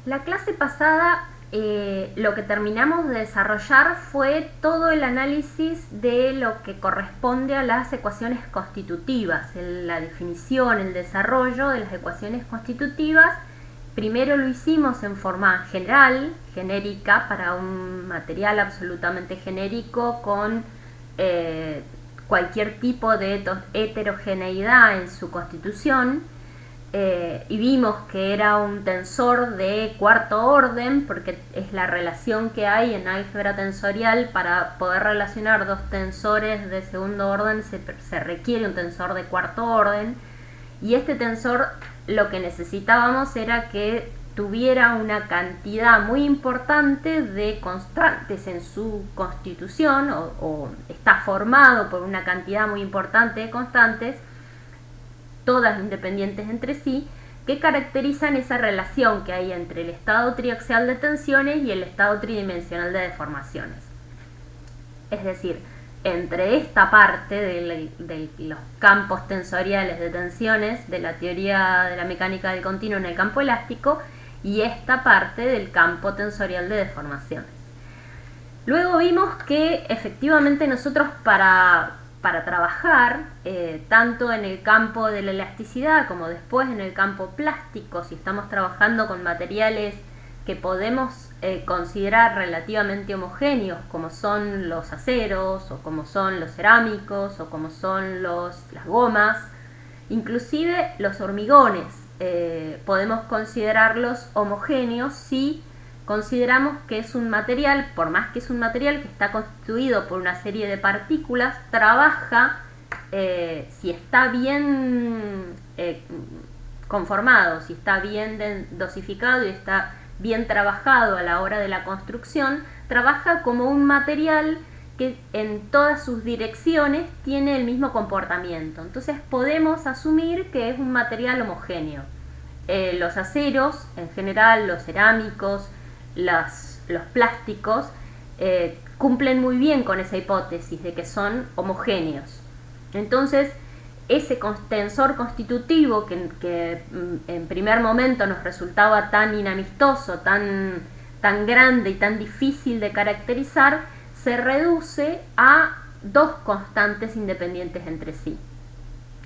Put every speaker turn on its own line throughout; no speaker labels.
La clase pasada lo que terminamos de desarrollar fue todo el análisis de lo que corresponde a las ecuaciones constitutivas, la definición, el desarrollo de las ecuaciones constitutivas. Primero lo hicimos en forma general, genérica, para un material absolutamente genérico con cualquier tipo de heterogeneidad en su constitución. Y vimos que era un tensor de cuarto orden, porque es la relación que hay en álgebra tensorial. Para poder relacionar dos tensores de segundo orden se requiere un tensor de cuarto orden, y este tensor lo que necesitábamos era que tuviera una cantidad muy importante de constantes en su constitución, o está formado por una cantidad muy importante de constantes, todas independientes entre sí, que caracterizan esa relación que hay entre el estado triaxial de tensiones y el estado tridimensional de deformaciones. Es decir, entre esta parte de los campos tensoriales de tensiones de la teoría de la mecánica del continuo en el campo elástico y esta parte del campo tensorial de deformaciones. Luego vimos que efectivamente nosotros para trabajar tanto en el campo de la elasticidad como después en el campo plástico, si estamos trabajando con materiales que podemos considerar relativamente homogéneos, como son los aceros, o como son los cerámicos, o como son las gomas, inclusive los hormigones, podemos considerarlos homogéneos si consideramos que es un material, por más que es un material que está constituido por una serie de partículas, trabaja, si está bien conformado, si está bien dosificado y está bien trabajado a la hora de la construcción, trabaja como un material que en todas sus direcciones tiene el mismo comportamiento. Entonces podemos asumir que es un material homogéneo. Los aceros, en general, los cerámicos, los plásticos, cumplen muy bien con esa hipótesis de que son homogéneos. Entonces, ese tensor constitutivo que en primer momento nos resultaba tan inamistoso, tan grande y tan difícil de caracterizar, se reduce a dos constantes independientes entre sí.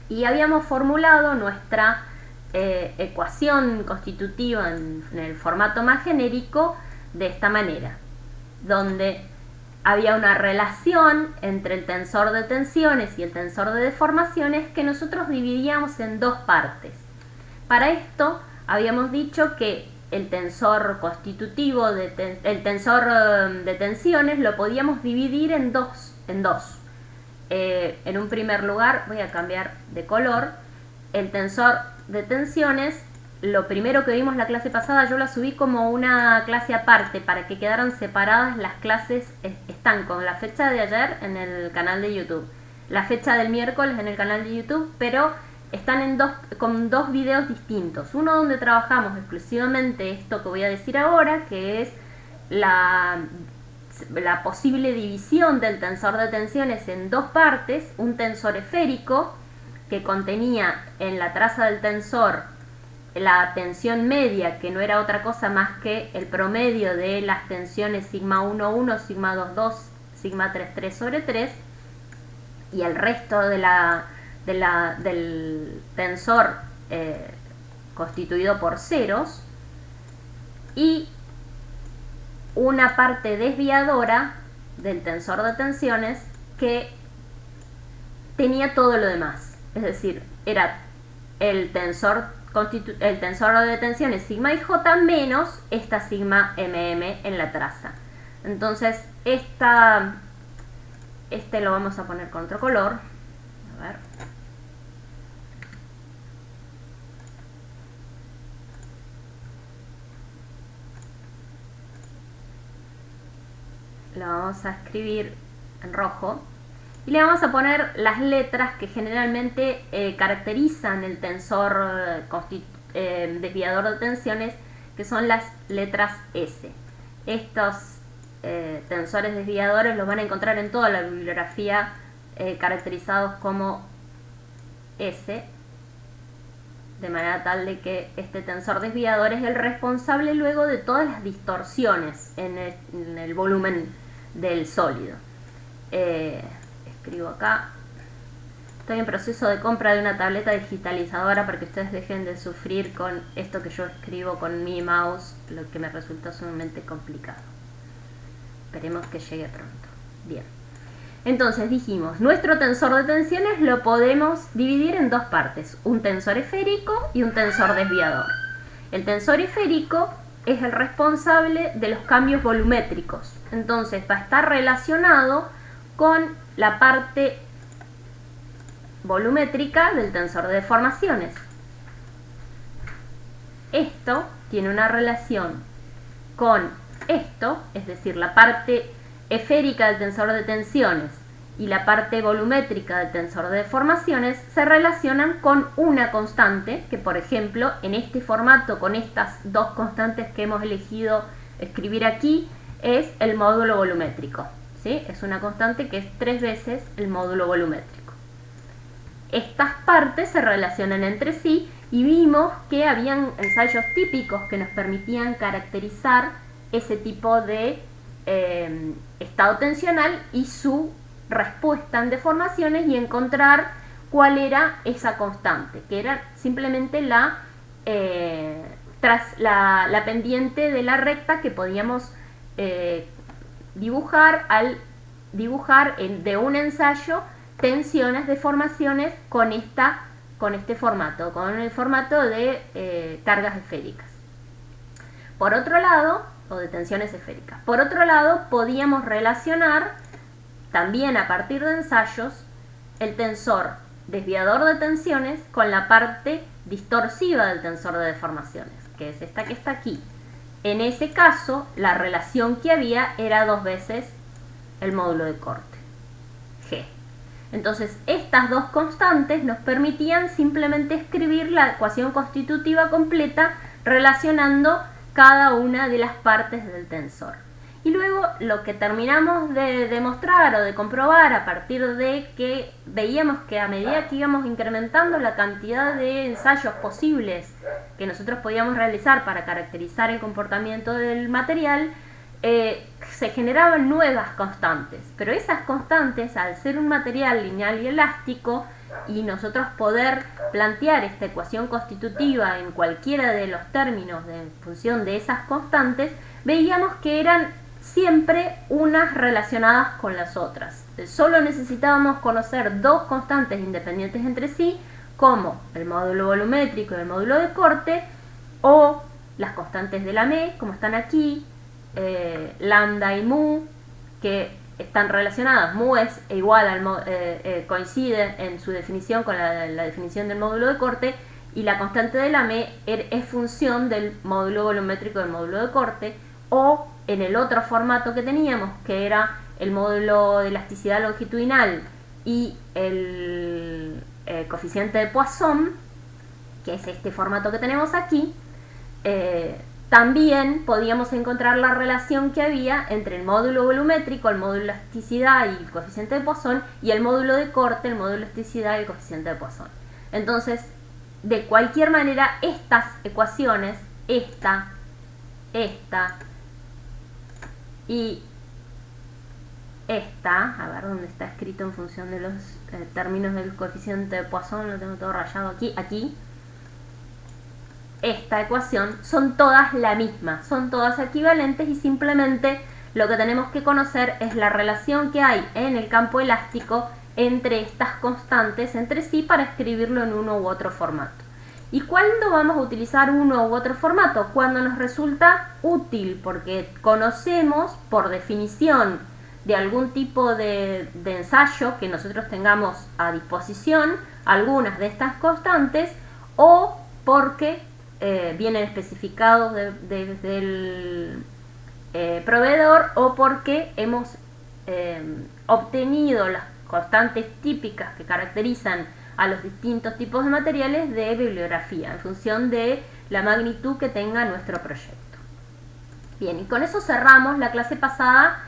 Y habíamos formulado nuestra ecuación constitutiva en el formato más genérico de esta manera, donde había una relación entre el tensor de tensiones y el tensor de deformaciones que nosotros dividíamos en dos partes. Para esto habíamos dicho que el tensor constitutivo, el tensor de tensiones, lo podíamos dividir en dos. En un primer lugar, voy a cambiar de color, el tensor de tensiones, lo primero que vimos la clase pasada, yo la subí como una clase aparte para que quedaran separadas las clases. Están con la fecha de ayer en el canal de YouTube, la fecha del miércoles en el canal de YouTube, pero están con dos videos distintos. Uno donde trabajamos exclusivamente esto que voy a decir ahora, que es la posible división del tensor de tensiones en dos partes: un tensor esférico que contenía en la traza del tensor la tensión media, que no era otra cosa más que el promedio de las tensiones sigma 1,1, sigma 2,2, sigma 3,3 sobre 3, y el resto del tensor constituido por ceros, y una parte desviadora del tensor de tensiones que tenía todo lo demás. Es decir, era el tensor de tensiones sigma y j menos esta sigma mm en la traza. Entonces este lo vamos a poner con otro color. A ver. Lo vamos a escribir en rojo. Y le vamos a poner las letras que generalmente caracterizan el tensor desviador de tensiones, que son las letras S. Estos tensores desviadores los van a encontrar en toda la bibliografía caracterizados como S. de manera tal de que este tensor desviador es el responsable luego de todas las distorsiones en el volumen del sólido. Escribo acá. Estoy en proceso de compra de una tableta digitalizadora para que ustedes dejen de sufrir con esto que yo escribo con mi mouse, lo que me resulta sumamente complicado. Esperemos que llegue pronto. Bien. Entonces dijimos, nuestro tensor de tensiones lo podemos dividir en dos partes, un tensor esférico y un tensor desviador. El tensor esférico es el responsable de los cambios volumétricos, entonces va a estar relacionado con la parte volumétrica del tensor de deformaciones. Esto tiene una relación con esto, es decir, la parte esférica del tensor de tensiones y la parte volumétrica del tensor de deformaciones se relacionan con una constante que, por ejemplo, en este formato con estas dos constantes que hemos elegido escribir aquí, es el módulo volumétrico, ¿sí? Es una constante que es 3 veces el módulo volumétrico. Estas partes se relacionan entre sí y vimos que habían ensayos típicos que nos permitían caracterizar ese tipo de estado tensional y su respuesta en deformaciones y encontrar cuál era esa constante, que era simplemente la pendiente de la recta que podíamos dibujar al dibujar de un ensayo tensiones, deformaciones con este formato, con el formato de cargas esféricas. Por otro lado, o de tensiones esféricas. Por otro lado, podíamos relacionar también a partir de ensayos el tensor desviador de tensiones con la parte distorsiva del tensor de deformaciones, que es esta que está aquí. En ese caso, la relación que había era 2 veces el módulo de corte, G. Entonces, estas dos constantes nos permitían simplemente escribir la ecuación constitutiva completa relacionando cada una de las partes del tensor. Y luego lo que terminamos de demostrar o de comprobar a partir de que veíamos que a medida que íbamos incrementando la cantidad de ensayos posibles que nosotros podíamos realizar para caracterizar el comportamiento del material, se generaban nuevas constantes, pero esas constantes, al ser un material lineal y elástico y nosotros poder plantear esta ecuación constitutiva en cualquiera de los términos en función de esas constantes, veíamos que eran siempre unas relacionadas con las otras. Solo necesitábamos conocer dos constantes independientes entre sí, como el módulo volumétrico y el módulo de corte, o las constantes de la ME, como están aquí, lambda y mu, que están relacionadas. Mu es igual al coincide en su definición con la definición del módulo de corte, y la constante de la ME es función del módulo volumétrico del módulo de corte, o en el otro formato que teníamos, que era el módulo de elasticidad longitudinal y el coeficiente de Poisson, que es este formato que tenemos aquí, también podíamos encontrar la relación que había entre el módulo volumétrico, el módulo de elasticidad y el coeficiente de Poisson, y el módulo de corte, el módulo de elasticidad y el coeficiente de Poisson. Entonces, de cualquier manera, estas ecuaciones, esta y esta, a ver dónde está escrito en función de los términos del coeficiente de Poisson, lo tengo todo rayado aquí, esta ecuación, son todas la misma, son todas equivalentes, y simplemente lo que tenemos que conocer es la relación que hay en el campo elástico entre estas constantes entre sí para escribirlo en uno u otro formato. ¿Y cuándo vamos a utilizar uno u otro formato? Cuando nos resulta útil, porque conocemos por definición de algún tipo de ensayo que nosotros tengamos a disposición algunas de estas constantes, o porque vienen especificados desde el proveedor, o porque hemos obtenido las constantes típicas que caracterizan a los distintos tipos de materiales de bibliografía en función de la magnitud que tenga nuestro proyecto. Bien, y con eso cerramos la clase pasada.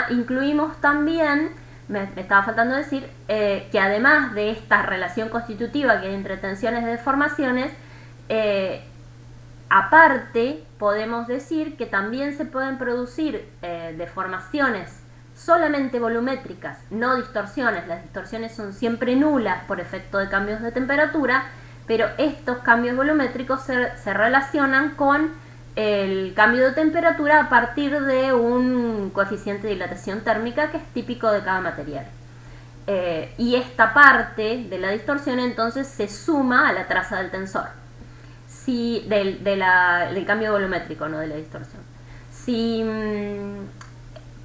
Incluimos también, me estaba faltando decir, que además de esta relación constitutiva que hay entre tensiones y deformaciones, Aparte, podemos decir que también se pueden producir deformaciones solamente volumétricas, no distorsiones. Las distorsiones son siempre nulas por efecto de cambios de temperatura, pero estos cambios volumétricos se relacionan con el cambio de temperatura a partir de un coeficiente de dilatación térmica que es típico de cada material. Y esta parte de la distorsión entonces se suma a la traza del tensor. Del cambio volumétrico, no de la distorsión. Si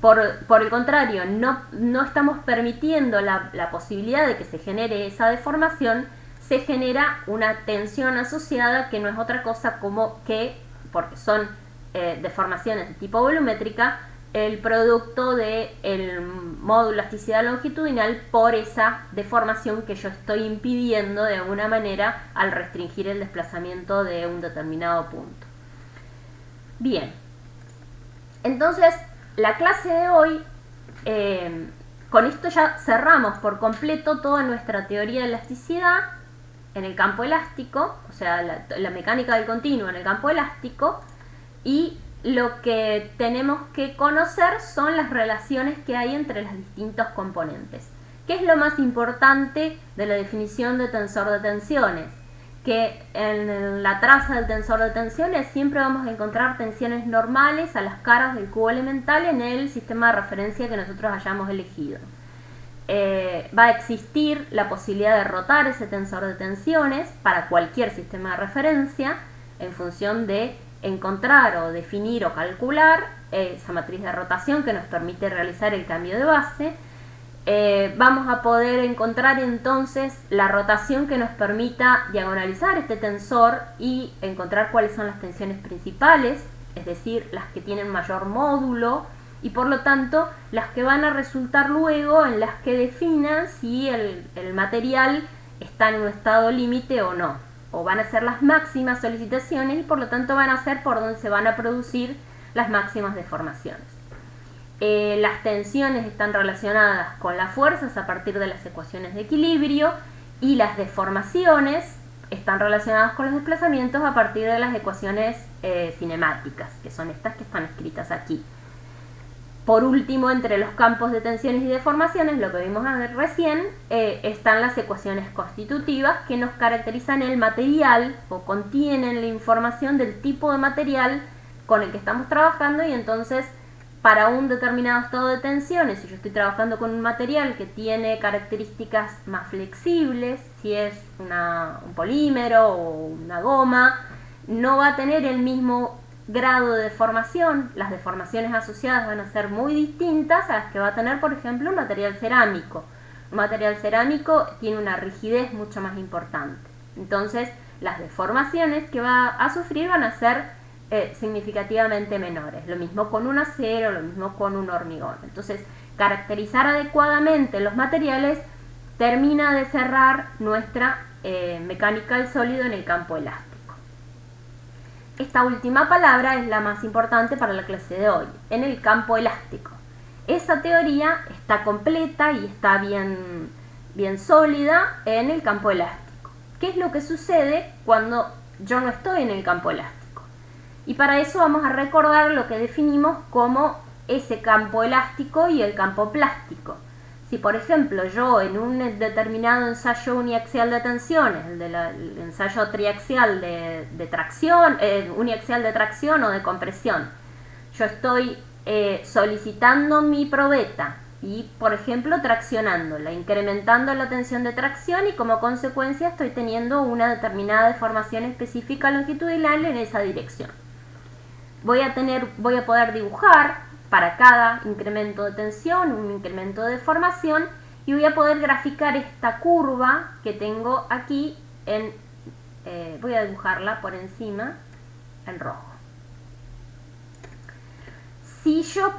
por el contrario no estamos permitiendo la posibilidad de que se genere esa deformación, se genera una tensión asociada que no es otra cosa como que, porque son deformaciones de tipo volumétrica, el producto del módulo elasticidad longitudinal por esa deformación que yo estoy impidiendo de alguna manera al restringir el desplazamiento de un determinado punto. Bien, entonces la clase de hoy, con esto ya cerramos por completo toda nuestra teoría de elasticidad en el campo elástico, o sea, la mecánica del continuo en el campo elástico, y lo que tenemos que conocer son las relaciones que hay entre los distintos componentes. ¿Qué es lo más importante de la definición de tensor de tensiones? Que en la traza del tensor de tensiones siempre vamos a encontrar tensiones normales a las caras del cubo elemental en el sistema de referencia que nosotros hayamos elegido. Va a existir la posibilidad de rotar ese tensor de tensiones para cualquier sistema de referencia en función de encontrar o definir o calcular esa matriz de rotación que nos permite realizar el cambio de base. Vamos a poder encontrar entonces la rotación que nos permita diagonalizar este tensor y encontrar cuáles son las tensiones principales, es decir, las que tienen mayor módulo y por lo tanto las que van a resultar luego en las que definan si el material está en un estado límite o no, o van a ser las máximas solicitaciones y por lo tanto van a ser por donde se van a producir las máximas deformaciones. Las tensiones están relacionadas con las fuerzas a partir de las ecuaciones de equilibrio y las deformaciones están relacionadas con los desplazamientos a partir de las ecuaciones cinemáticas, que son estas que están escritas aquí. Por último, entre los campos de tensiones y deformaciones, lo que vimos recién, están las ecuaciones constitutivas que nos caracterizan el material o contienen la información del tipo de material con el que estamos trabajando y entonces para un determinado estado de tensiones, si yo estoy trabajando con un material que tiene características más flexibles, si es un polímero o una goma, no va a tener el mismo grado de deformación. Las deformaciones asociadas van a ser muy distintas a las que va a tener, por ejemplo, un material cerámico. Un material cerámico tiene una rigidez mucho más importante. Entonces, las deformaciones que va a sufrir van a ser significativamente menores. Lo mismo con un acero, lo mismo con un hormigón. Entonces, caracterizar adecuadamente los materiales termina de cerrar nuestra mecánica del sólido en el campo elástico. Esta última palabra es la más importante para la clase de hoy, en el campo elástico. Esa teoría está completa y está bien sólida en el campo elástico. ¿Qué es lo que sucede cuando yo no estoy en el campo elástico? Y para eso vamos a recordar lo que definimos como ese campo elástico y el campo plástico. Si por ejemplo yo en un determinado ensayo uniaxial de tensiones, el ensayo triaxial de tracción, uniaxial de tracción o de compresión, yo estoy solicitando mi probeta y por ejemplo traccionándola, incrementando la tensión de tracción y como consecuencia estoy teniendo una determinada deformación específica longitudinal en esa dirección. Voy a poder dibujar para cada incremento de tensión un incremento de deformación y voy a poder graficar esta curva que tengo aquí voy a dibujarla por encima en rojo. Si yo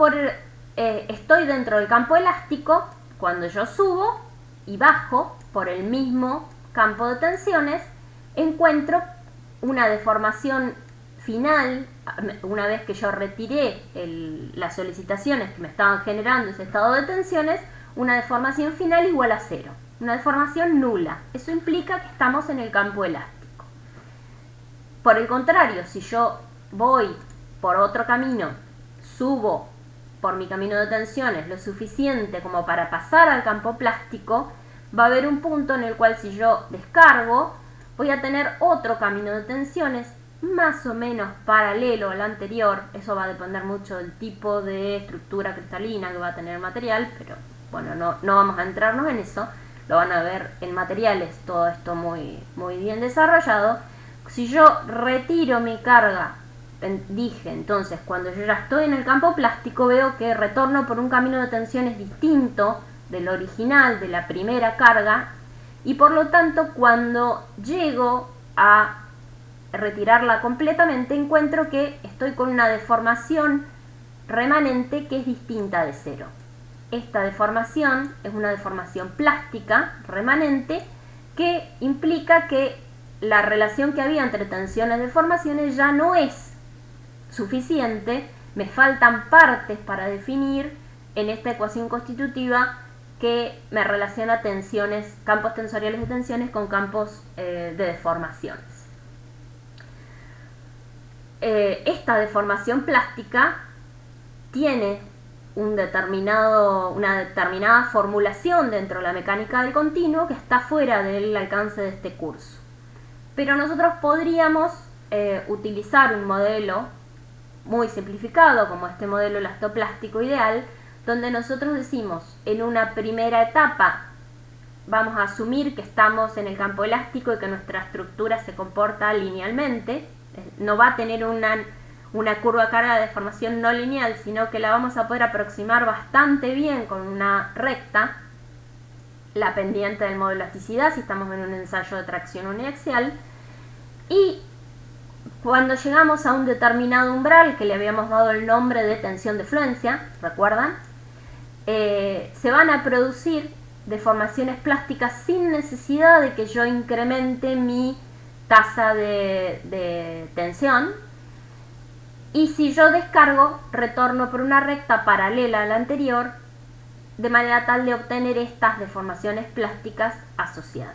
estoy dentro del campo elástico, cuando yo subo y bajo por el mismo campo de tensiones, encuentro una deformación final. Una vez que yo retiré las solicitaciones que me estaban generando ese estado de tensiones, una deformación final igual a cero, una deformación nula. Eso implica que estamos en el campo elástico. Por el contrario, si yo voy por otro camino, subo por mi camino de tensiones lo suficiente como para pasar al campo plástico, va a haber un punto en el cual si yo descargo, voy a tener otro camino de tensiones más o menos paralelo al anterior. Eso va a depender mucho del tipo de estructura cristalina que va a tener el material, pero bueno, no vamos a entrarnos en eso. Lo van a ver en materiales, todo esto muy bien desarrollado. Si yo retiro mi carga, dije entonces, cuando yo ya estoy en el campo plástico, veo que retorno por un camino de tensiones distinto del original, de la primera carga, y por lo tanto cuando llego a retirarla completamente, encuentro que estoy con una deformación remanente que es distinta de cero. Esta deformación es una deformación plástica remanente que implica que la relación que había entre tensiones y deformaciones ya no es suficiente, me faltan partes para definir en esta ecuación constitutiva que me relaciona tensiones, campos tensoriales de tensiones con campos de deformaciones. Esta deformación plástica tiene una determinada formulación dentro de la mecánica del continuo que está fuera del alcance de este curso. Pero nosotros podríamos utilizar un modelo muy simplificado, como este modelo elastoplástico ideal, donde nosotros decimos, en una primera etapa, vamos a asumir que estamos en el campo elástico y que nuestra estructura se comporta linealmente. No va a tener una curva carga de deformación no lineal, sino que la vamos a poder aproximar bastante bien con una recta, la pendiente del modo de elasticidad, si estamos en un ensayo de tracción uniaxial. Y cuando llegamos a un determinado umbral, que le habíamos dado el nombre de tensión de fluencia, ¿recuerdan? Se van a producir deformaciones plásticas sin necesidad de que yo incremente mi tasa de tensión. Y si yo descargo, retorno por una recta paralela a la anterior, de manera tal de obtener estas deformaciones plásticas asociadas.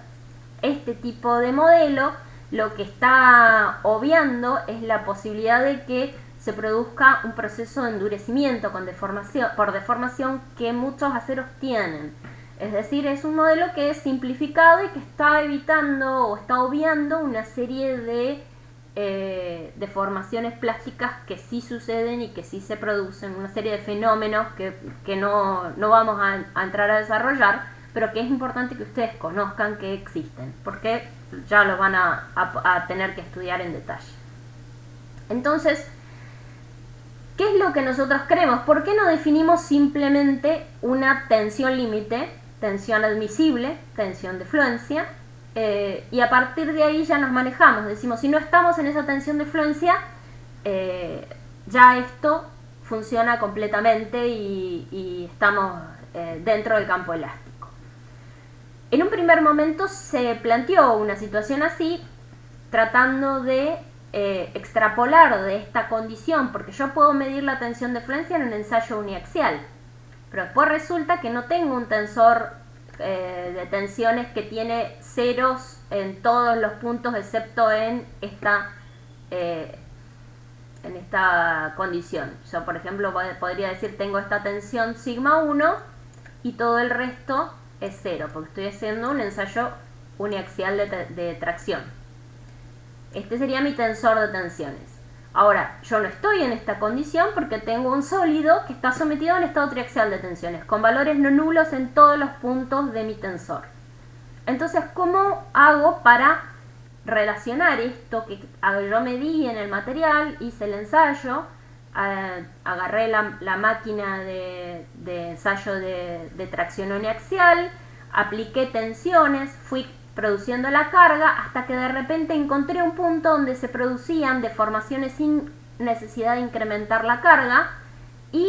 Este tipo de modelo lo que está obviando es la posibilidad de que se produzca un proceso de endurecimiento por deformación que muchos aceros tienen. Es decir, es un modelo que es simplificado y que está evitando o está obviando una serie de deformaciones plásticas que sí suceden y que sí se producen, una serie de fenómenos que no vamos a entrar a desarrollar, pero que es importante que ustedes conozcan que existen, porque ya lo van a tener que estudiar en detalle. Entonces, ¿qué es lo que nosotros queremos? ¿Por qué no definimos simplemente una tensión límite, tensión admisible, tensión de fluencia? Y a partir de ahí ya nos manejamos. Decimos, si no estamos en esa tensión de fluencia, ya esto funciona completamente y estamos dentro del campo elástico. En un primer momento se planteó una situación así, tratando de extrapolar de esta condición, porque yo puedo medir la tensión de fluencia en un ensayo uniaxial, pero después resulta que no tengo un tensor de tensiones que tiene ceros en todos los puntos excepto en esta condición. Yo, por ejemplo, podría decir tengo esta tensión sigma 1 y todo el resto es 0, porque estoy haciendo un ensayo uniaxial de tracción. Este sería mi tensor de tensiones. Ahora, yo no estoy en esta condición porque tengo un sólido que está sometido a un estado triaxial de tensiones, con valores no nulos en todos los puntos de mi tensor. Entonces, ¿cómo hago para relacionar esto que yo medí en el material, hice el ensayo, agarré la máquina de ensayo de tracción uniaxial, apliqué tensiones, fui produciendo la carga hasta que de repente encontré un punto donde se producían deformaciones sin necesidad de incrementar la carga y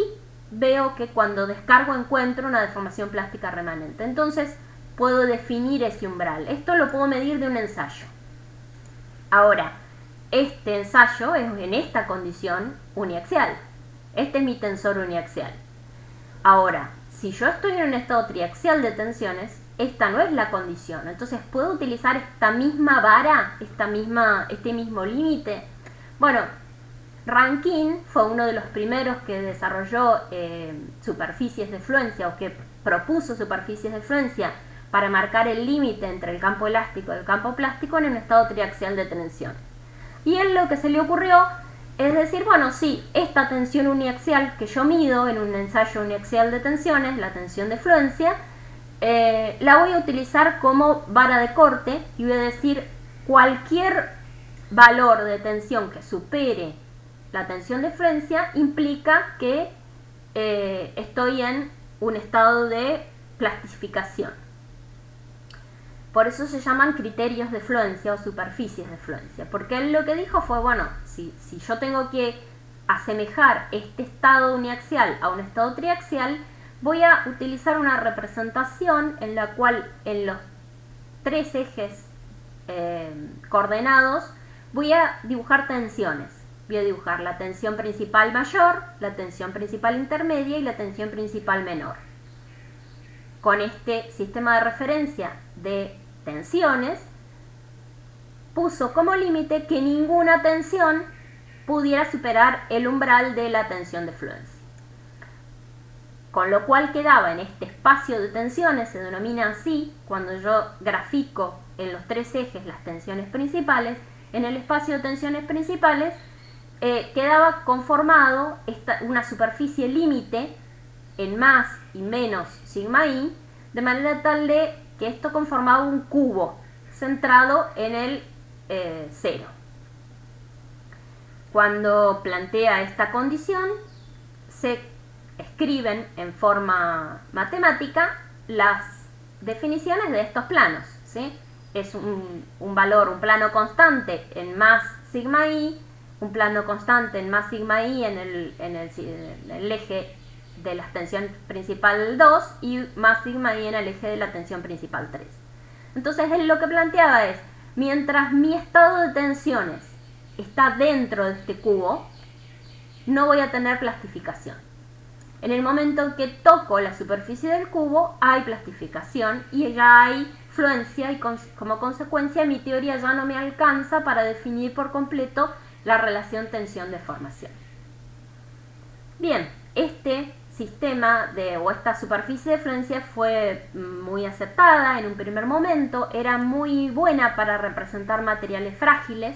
veo que cuando descargo encuentro una deformación plástica remanente? Entonces puedo definir ese umbral. Esto lo puedo medir de un ensayo. Ahora, este ensayo es en esta condición uniaxial. Este es mi tensor uniaxial. Ahora, si yo estoy en un estado triaxial de tensiones, esta no es la condición. Entonces, ¿puedo utilizar esta misma vara, este mismo límite? Bueno, Rankine fue uno de los primeros que desarrolló superficies de fluencia, o que propuso superficies de fluencia para marcar el límite entre el campo elástico y el campo plástico en un estado triaxial de tensión. Y él lo que se le ocurrió es decir, bueno, sí, esta tensión uniaxial que yo mido en un ensayo uniaxial de tensiones, la tensión de fluencia, la voy a utilizar como vara de corte y voy a decir cualquier valor de tensión que supere la tensión de fluencia implica que estoy en un estado de plastificación. Por eso se llaman criterios de fluencia o superficies de fluencia, porque él lo que dijo fue, bueno, si yo tengo que asemejar este estado uniaxial a un estado triaxial, voy a utilizar una representación en la cual en los tres ejes coordenados voy a dibujar tensiones. Voy a dibujar la tensión principal mayor, la tensión principal intermedia y la tensión principal menor. Con este sistema de referencia de tensiones, puso como límite que ninguna tensión pudiera superar el umbral de la tensión de fluencia. Con lo cual quedaba en este espacio de tensiones, se denomina así, cuando yo grafico en los tres ejes las tensiones principales, en el espacio de tensiones principales quedaba conformado una superficie límite en más y menos sigma i, de manera tal de que esto conformaba un cubo centrado en el 0. Cuando plantea esta condición, se escriben en forma matemática las definiciones de estos planos, ¿sí? Es un plano constante en más sigma i, un plano constante en más sigma i en el eje de la tensión principal 2 y más sigma i en el eje de la tensión principal 3. Entonces él lo que planteaba es, mientras mi estado de tensiones está dentro de este cubo, no voy a tener plastificación. En el momento en que toco la superficie del cubo, hay plastificación y ya hay fluencia, y como consecuencia mi teoría ya no me alcanza para definir por completo la relación tensión-deformación. Bien, este sistema o esta superficie de fluencia fue muy aceptada en un primer momento, era muy buena para representar materiales frágiles.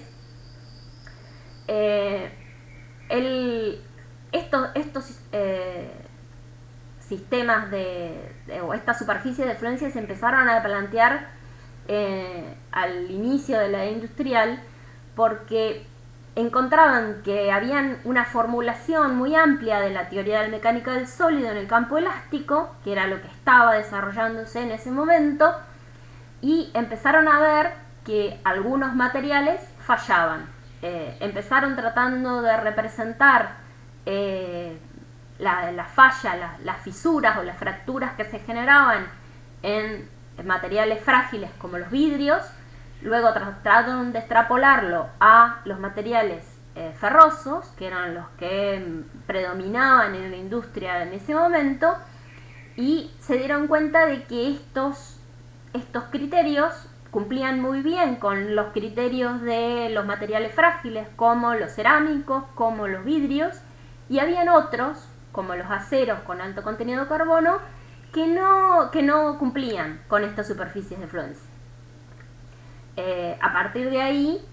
Estos sistemas o estas superficies de fluencia se empezaron a plantear al inicio de la era industrial, porque encontraban que habían una formulación muy amplia de la teoría de la mecánica del sólido en el campo elástico, que era lo que estaba desarrollándose en ese momento, y empezaron a ver que algunos materiales fallaban. Empezaron tratando de representar la falla, las fisuras o las fracturas que se generaban en materiales frágiles como los vidrios. Luego trataron de extrapolarlo a los materiales ferrosos, que eran los que predominaban en la industria en ese momento, y se dieron cuenta de que estos criterios cumplían muy bien con los criterios de los materiales frágiles, como los cerámicos, como los vidrios, y habían otros, como los aceros con alto contenido de carbono, que no cumplían con estas superficies de fluencia. A partir de ahí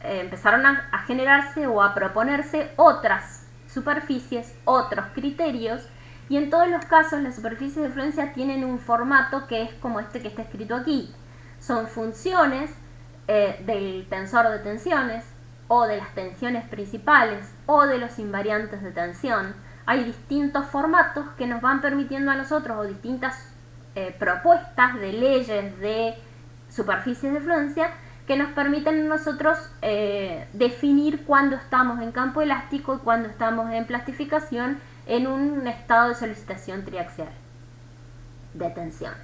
empezaron a generarse o a proponerse otras superficies, otros criterios, y en todos los casos las superficies de fluencia tienen un formato que es como este que está escrito aquí. Son funciones del tensor de tensiones, o de las tensiones principales, o de los invariantes de tensión. Hay distintos formatos que nos van permitiendo a nosotros, o distintas propuestas de leyes de superficies de fluencia, que nos permiten a nosotros definir cuándo estamos en campo elástico y cuándo estamos en plastificación en un estado de solicitación triaxial de tensiones.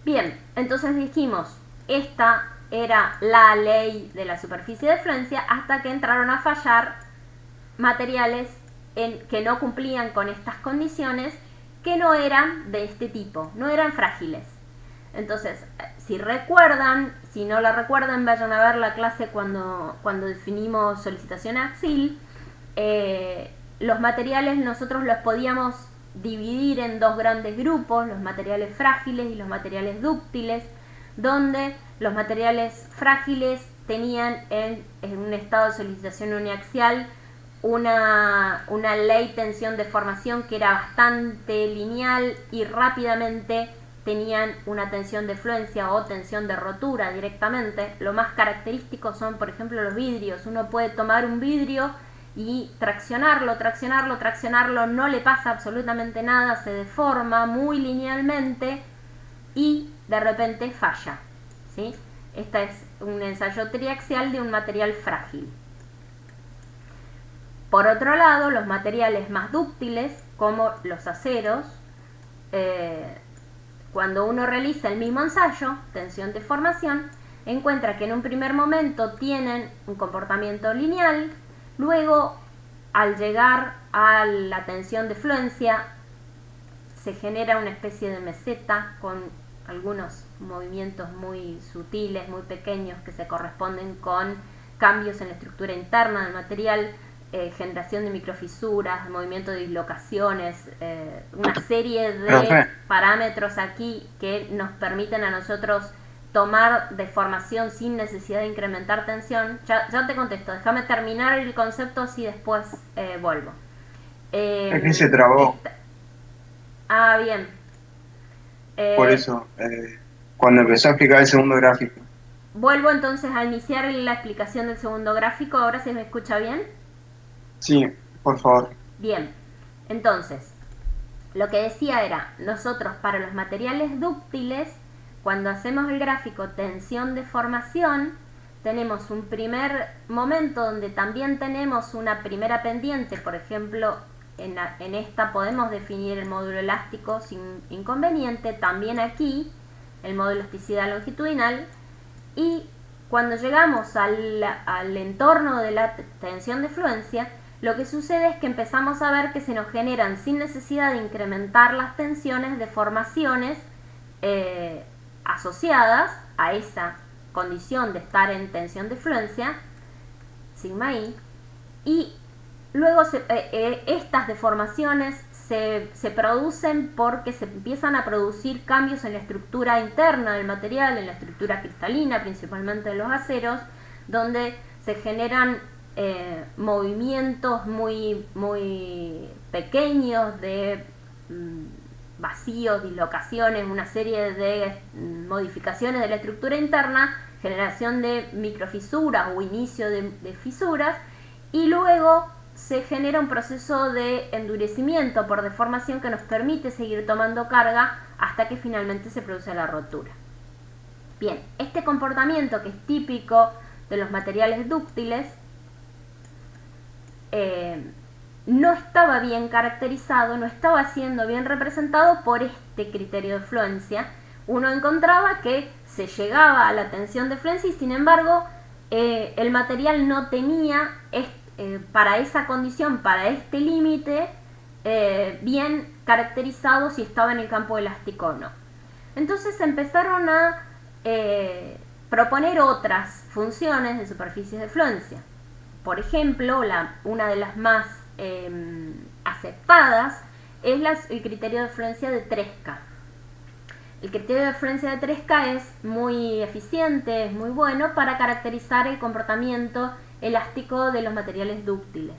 Bien, entonces dijimos, esta era la ley de la superficie de fluencia, hasta que entraron a fallar materiales que no cumplían con estas condiciones, que no eran de este tipo, no eran frágiles. Entonces, si recuerdan, si no la recuerdan, vayan a ver la clase cuando definimos solicitación AXIL. Los materiales nosotros los podíamos dividir en dos grandes grupos, los materiales frágiles y los materiales dúctiles, donde los materiales frágiles tenían en un estado de solicitación uniaxial una ley tensión deformación que era bastante lineal y rápidamente tenían una tensión de fluencia o tensión de rotura directamente. Lo más característico son, por ejemplo, los vidrios. Uno puede tomar un vidrio y traccionarlo, no le pasa absolutamente nada, se deforma muy linealmente y de repente falla, ¿sí? Este es un ensayo triaxial de un material frágil. Por otro lado, los materiales más dúctiles, como los aceros, cuando uno realiza el mismo ensayo, tensión-deformación, encuentra que en un primer momento tienen un comportamiento lineal, luego al llegar a la tensión de fluencia se genera una especie de meseta con algunos movimientos muy sutiles, muy pequeños, que se corresponden con cambios en la estructura interna del material, generación de microfisuras, movimiento de dislocaciones, una serie de parámetros aquí que nos permiten a nosotros tomar deformación sin necesidad de incrementar tensión. Ya te contesto, déjame terminar el concepto así después vuelvo.
Es que se trabó,
Bien.
por
Eh,
eso, cuando empezó a explicar el segundo gráfico.
Vuelvo entonces a iniciar la explicación del segundo gráfico, ahora se me escucha bien.
Sí, por favor.
Bien, entonces, lo que decía era, nosotros para los materiales dúctiles, cuando hacemos el gráfico tensión-deformación, tenemos un primer momento donde también tenemos una primera pendiente, por ejemplo, en esta podemos definir el módulo elástico sin inconveniente, también aquí el módulo elasticidad longitudinal, y cuando llegamos al entorno de la tensión de fluencia, lo que sucede es que empezamos a ver que se nos generan, sin necesidad de incrementar las tensiones, deformaciones asociadas a esa condición de estar en tensión de fluencia, sigma i, y luego estas deformaciones se producen porque se empiezan a producir cambios en la estructura interna del material, en la estructura cristalina, principalmente de los aceros, donde se generan movimientos muy, muy pequeños de vacíos, dislocaciones, una serie de modificaciones de la estructura interna, generación de microfisuras o inicio de fisuras, y luego se genera un proceso de endurecimiento por deformación que nos permite seguir tomando carga hasta que finalmente se produce la rotura. Bien, este comportamiento que es típico de los materiales dúctiles no estaba bien caracterizado, no estaba siendo bien representado por este criterio de fluencia. Uno encontraba que se llegaba a la tensión de fluencia y sin embargo el material no tenía para esa condición, para este límite, bien caracterizado si estaba en el campo elástico o no. Entonces empezaron a proponer otras funciones de superficies de fluencia. Por ejemplo, una de las más aceptadas es el criterio de fluencia de Tresca. El criterio de fluencia de Tresca es muy eficiente, es muy bueno para caracterizar el comportamiento elástico de los materiales dúctiles.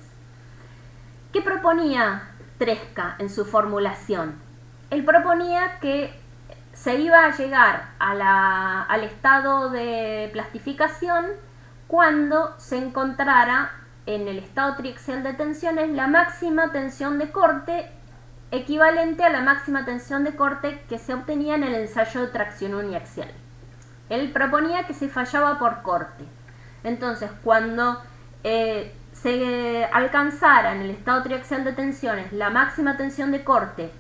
¿Qué proponía Tresca en su formulación? Él proponía que se iba a llegar al estado de plastificación cuando se encontrara en el estado triaxial de tensiones la máxima tensión de corte equivalente a la máxima tensión de corte que se obtenía en el ensayo de tracción uniaxial. Él proponía que se fallaba por corte. Entonces, cuando se alcanzara en el estado triaxial de tensiones la máxima tensión de corte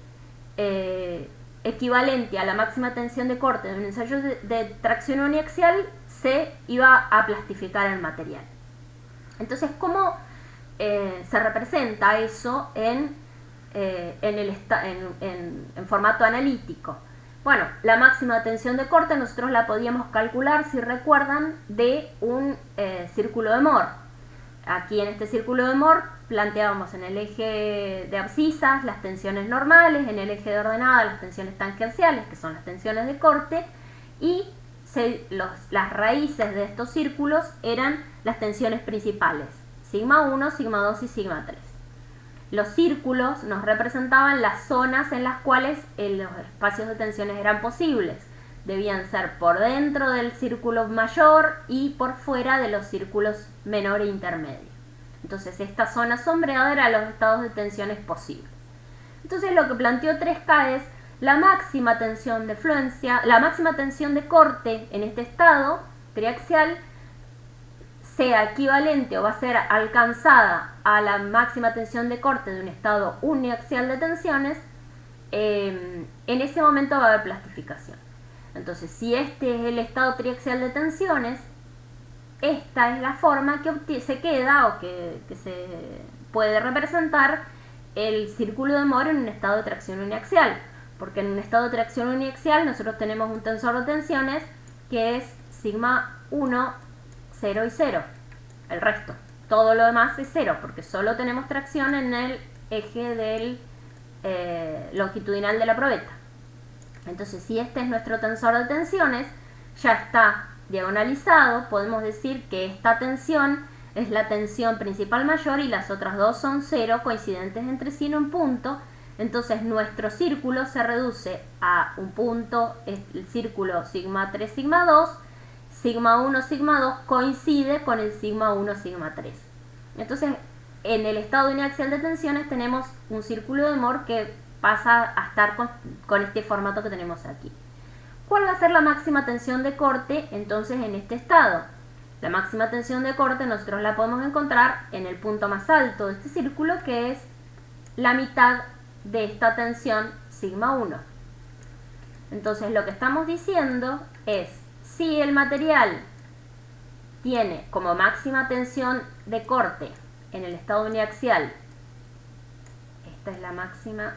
equivalente a la máxima tensión de corte de un ensayo de tracción uniaxial, se iba a plastificar el material. Entonces, ¿cómo se representa eso en formato analítico? Bueno, la máxima tensión de corte nosotros la podíamos calcular, si recuerdan, de un círculo de Moore. Aquí en este círculo de Moore planteábamos en el eje de abscisas las tensiones normales, en el eje de ordenada las tensiones tangenciales, que son las tensiones de corte, y las raíces de estos círculos eran las tensiones principales, sigma 1, sigma 2 y sigma 3. Los círculos nos representaban las zonas en las cuales los espacios de tensiones eran posibles. Debían ser por dentro del círculo mayor y por fuera de los círculos menor e intermedio. Entonces esta zona sombreada era los estados de tensiones posibles. Entonces lo que planteó 3K es la máxima tensión de fluencia, la máxima tensión de corte en este estado triaxial sea equivalente o va a ser alcanzada a la máxima tensión de corte de un estado uniaxial de tensiones, en ese momento va a haber plastificación. Entonces, si este es el estado triaxial de tensiones, esta es la forma que se queda o que se puede representar el círculo de Moore en un estado de tracción uniaxial, porque en un estado de tracción uniaxial nosotros tenemos un tensor de tensiones que es sigma 1, 0 y 0, el resto, todo lo demás es 0, porque solo tenemos tracción en el eje del longitudinal de la probeta. Entonces, si este es nuestro tensor de tensiones, ya está diagonalizado, podemos decir que esta tensión es la tensión principal mayor y las otras dos son 0, coincidentes entre sí en un punto. Entonces nuestro círculo se reduce a un punto, el círculo sigma 3, sigma 2, sigma 1, sigma 2 coincide con el sigma 1, sigma 3. Entonces, en el estado uniaxial de tensiones tenemos un círculo de Moore que pasa a estar con este formato que tenemos aquí. ¿Cuál va a ser la máxima tensión de corte entonces en este estado? La máxima tensión de corte nosotros la podemos encontrar en el punto más alto de este círculo, que es la mitad de esta tensión sigma 1. Entonces lo que estamos diciendo es, si el material tiene como máxima tensión de corte en el estado uniaxial, esta es la máxima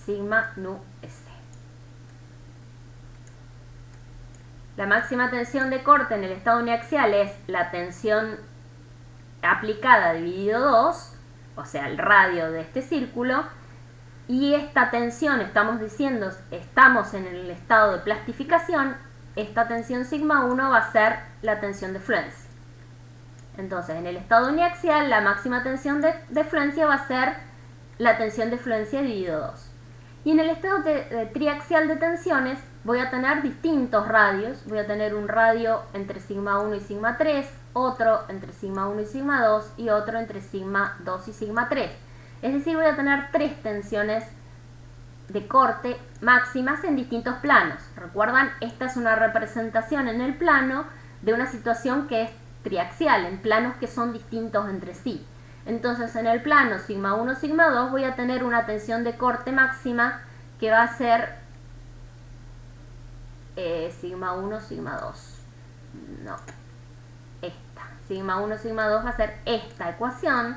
sigma nu S. La máxima tensión de corte en el estado uniaxial es la tensión aplicada dividido 2, o sea, el radio de este círculo, y esta tensión, estamos diciendo, estamos en el estado de plastificación, esta tensión sigma 1 va a ser la tensión de fluencia. Entonces, en el estado uniaxial, la máxima tensión de fluencia va a ser la tensión de fluencia dividido 2. Y en el estado de triaxial de tensiones, voy a tener distintos radios. Voy a tener un radio entre sigma 1 y sigma 3, otro entre sigma 1 y sigma 2 y otro entre sigma 2 y sigma 3. Es decir, voy a tener 3 tensiones de corte máximas en distintos planos. Recuerdan, esta es una representación en el plano de una situación que es triaxial, en planos que son distintos entre sí. Entonces, en el plano sigma 1, sigma 2 voy a tener una tensión de corte máxima que va a ser sigma 1, sigma 2. No, esta. Sigma 1, sigma 2 va a ser esta ecuación.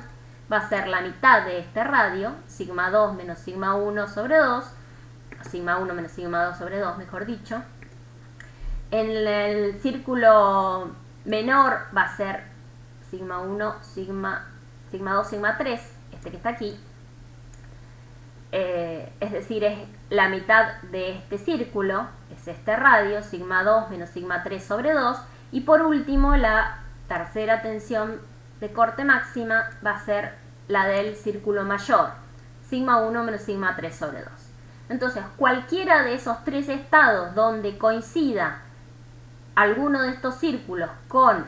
Va a ser la mitad de este radio, sigma 2 menos sigma 1 sobre 2, sigma 1 menos sigma 2 sobre 2, mejor dicho. En el círculo menor va a ser sigma 1, sigma 2, sigma 3, este que está aquí. Es decir, es la mitad de este círculo, es este radio, sigma 2 menos sigma 3 sobre 2. Y por último, la tercera tensión de corte máxima va a ser la del círculo mayor, sigma 1 menos sigma 3 sobre 2. Entonces, cualquiera de esos 3 estados donde coincida alguno de estos círculos con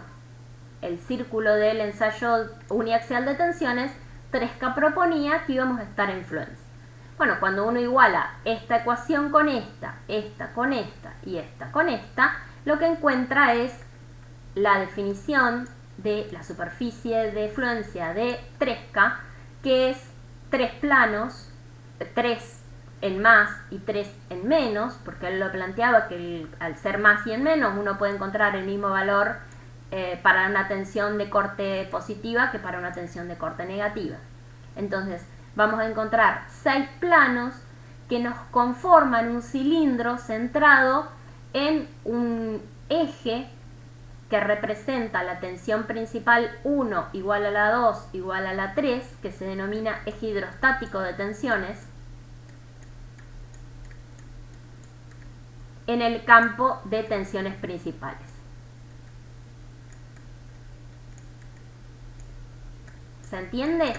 el círculo del ensayo uniaxial de tensiones, 3K proponía que íbamos a estar en fluencia. Bueno, cuando uno iguala esta ecuación con esta con esta y esta con esta, lo que encuentra es la definición de la superficie de fluencia de 3K, que es 3 planos, 3 en más y 3 en menos, porque él lo planteaba que al ser más y en menos uno puede encontrar el mismo valor para una tensión de corte positiva que para una tensión de corte negativa. Entonces vamos a encontrar 6 planos que nos conforman un cilindro centrado en un eje que representa la tensión principal 1 igual a la 2 igual a la 3, que se denomina eje hidrostático de tensiones, en el campo de tensiones principales. ¿Se entiende?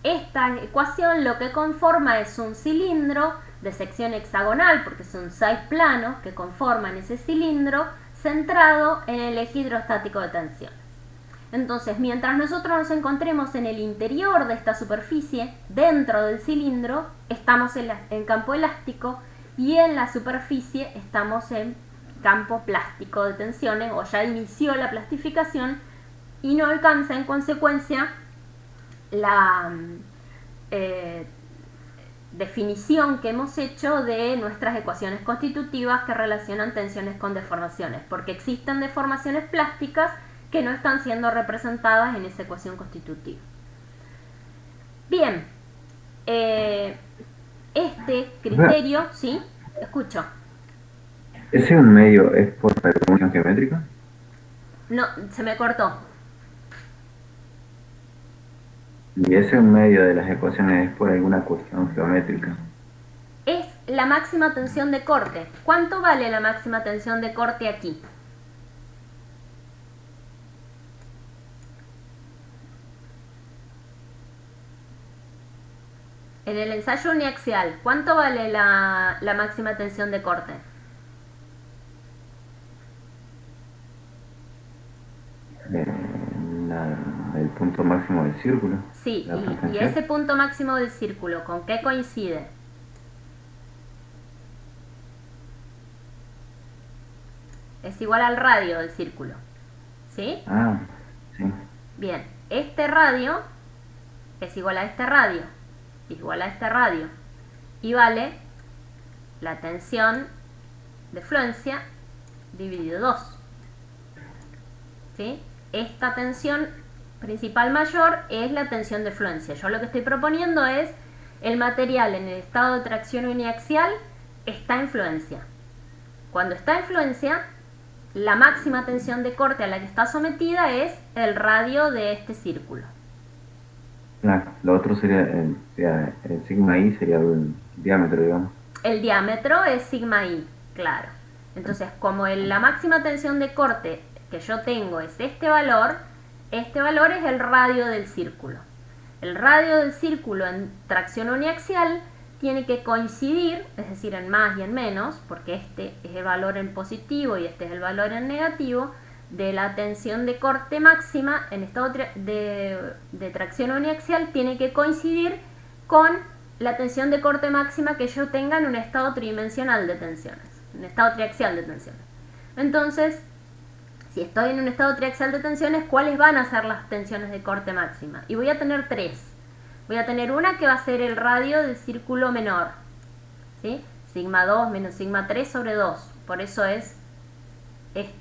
Esta ecuación lo que conforma es un cilindro de sección hexagonal, porque son 6 planos que conforman ese cilindro centrado en el eje hidrostático de tensiones. Entonces, mientras nosotros nos encontremos en el interior de esta superficie, dentro del cilindro, estamos en campo elástico, y en la superficie estamos en campo plástico de tensiones, o ya inició la plastificación y no alcanza en consecuencia la definición que hemos hecho de nuestras ecuaciones constitutivas que relacionan tensiones con deformaciones, porque existen deformaciones plásticas que no están siendo representadas en esa ecuación constitutiva. Bien, este criterio, ¿sí? Escucho.
¿Ese un medio es por la ecuación geométrica?
No, se me cortó.
¿Y ese un medio de las ecuaciones es por alguna cuestión geométrica?
Es la máxima tensión de corte. ¿Cuánto vale la máxima tensión de corte aquí? En el ensayo uniaxial, ¿cuánto vale la máxima tensión de corte?
El punto máximo del círculo.
Sí, y ese punto máximo del círculo, ¿con qué coincide? Es igual al radio del círculo, ¿sí?
Ah, sí.
Bien, este radio es igual a este radio, igual a este radio, y vale la tensión de fluencia dividido 2, ¿sí? Esta tensión principal mayor es la tensión de fluencia. Yo lo que estoy proponiendo es el material en el estado de tracción uniaxial está en fluencia. Cuando está en fluencia, la máxima tensión de corte a la que está sometida es el radio de este círculo.
Claro, lo otro sería el sigma i, sería el diámetro, digamos.
El diámetro es sigma i, claro. Entonces, como la máxima tensión de corte que yo tengo es este valor es el radio del círculo. El radio del círculo en tracción uniaxial tiene que coincidir, es decir, en más y en menos, porque este es el valor en positivo y este es el valor en negativo, de la tensión de corte máxima en estado de tracción uniaxial tiene que coincidir con la tensión de corte máxima que yo tenga en un estado tridimensional de tensiones, un estado triaxial de tensiones. Entonces, si estoy en un estado triaxial de tensiones, ¿cuáles van a ser las tensiones de corte máxima? Y voy a tener 3. Voy a tener una que va a ser el radio del círculo menor, ¿sí? Sigma 2 menos sigma 3 sobre 2. Por eso es este.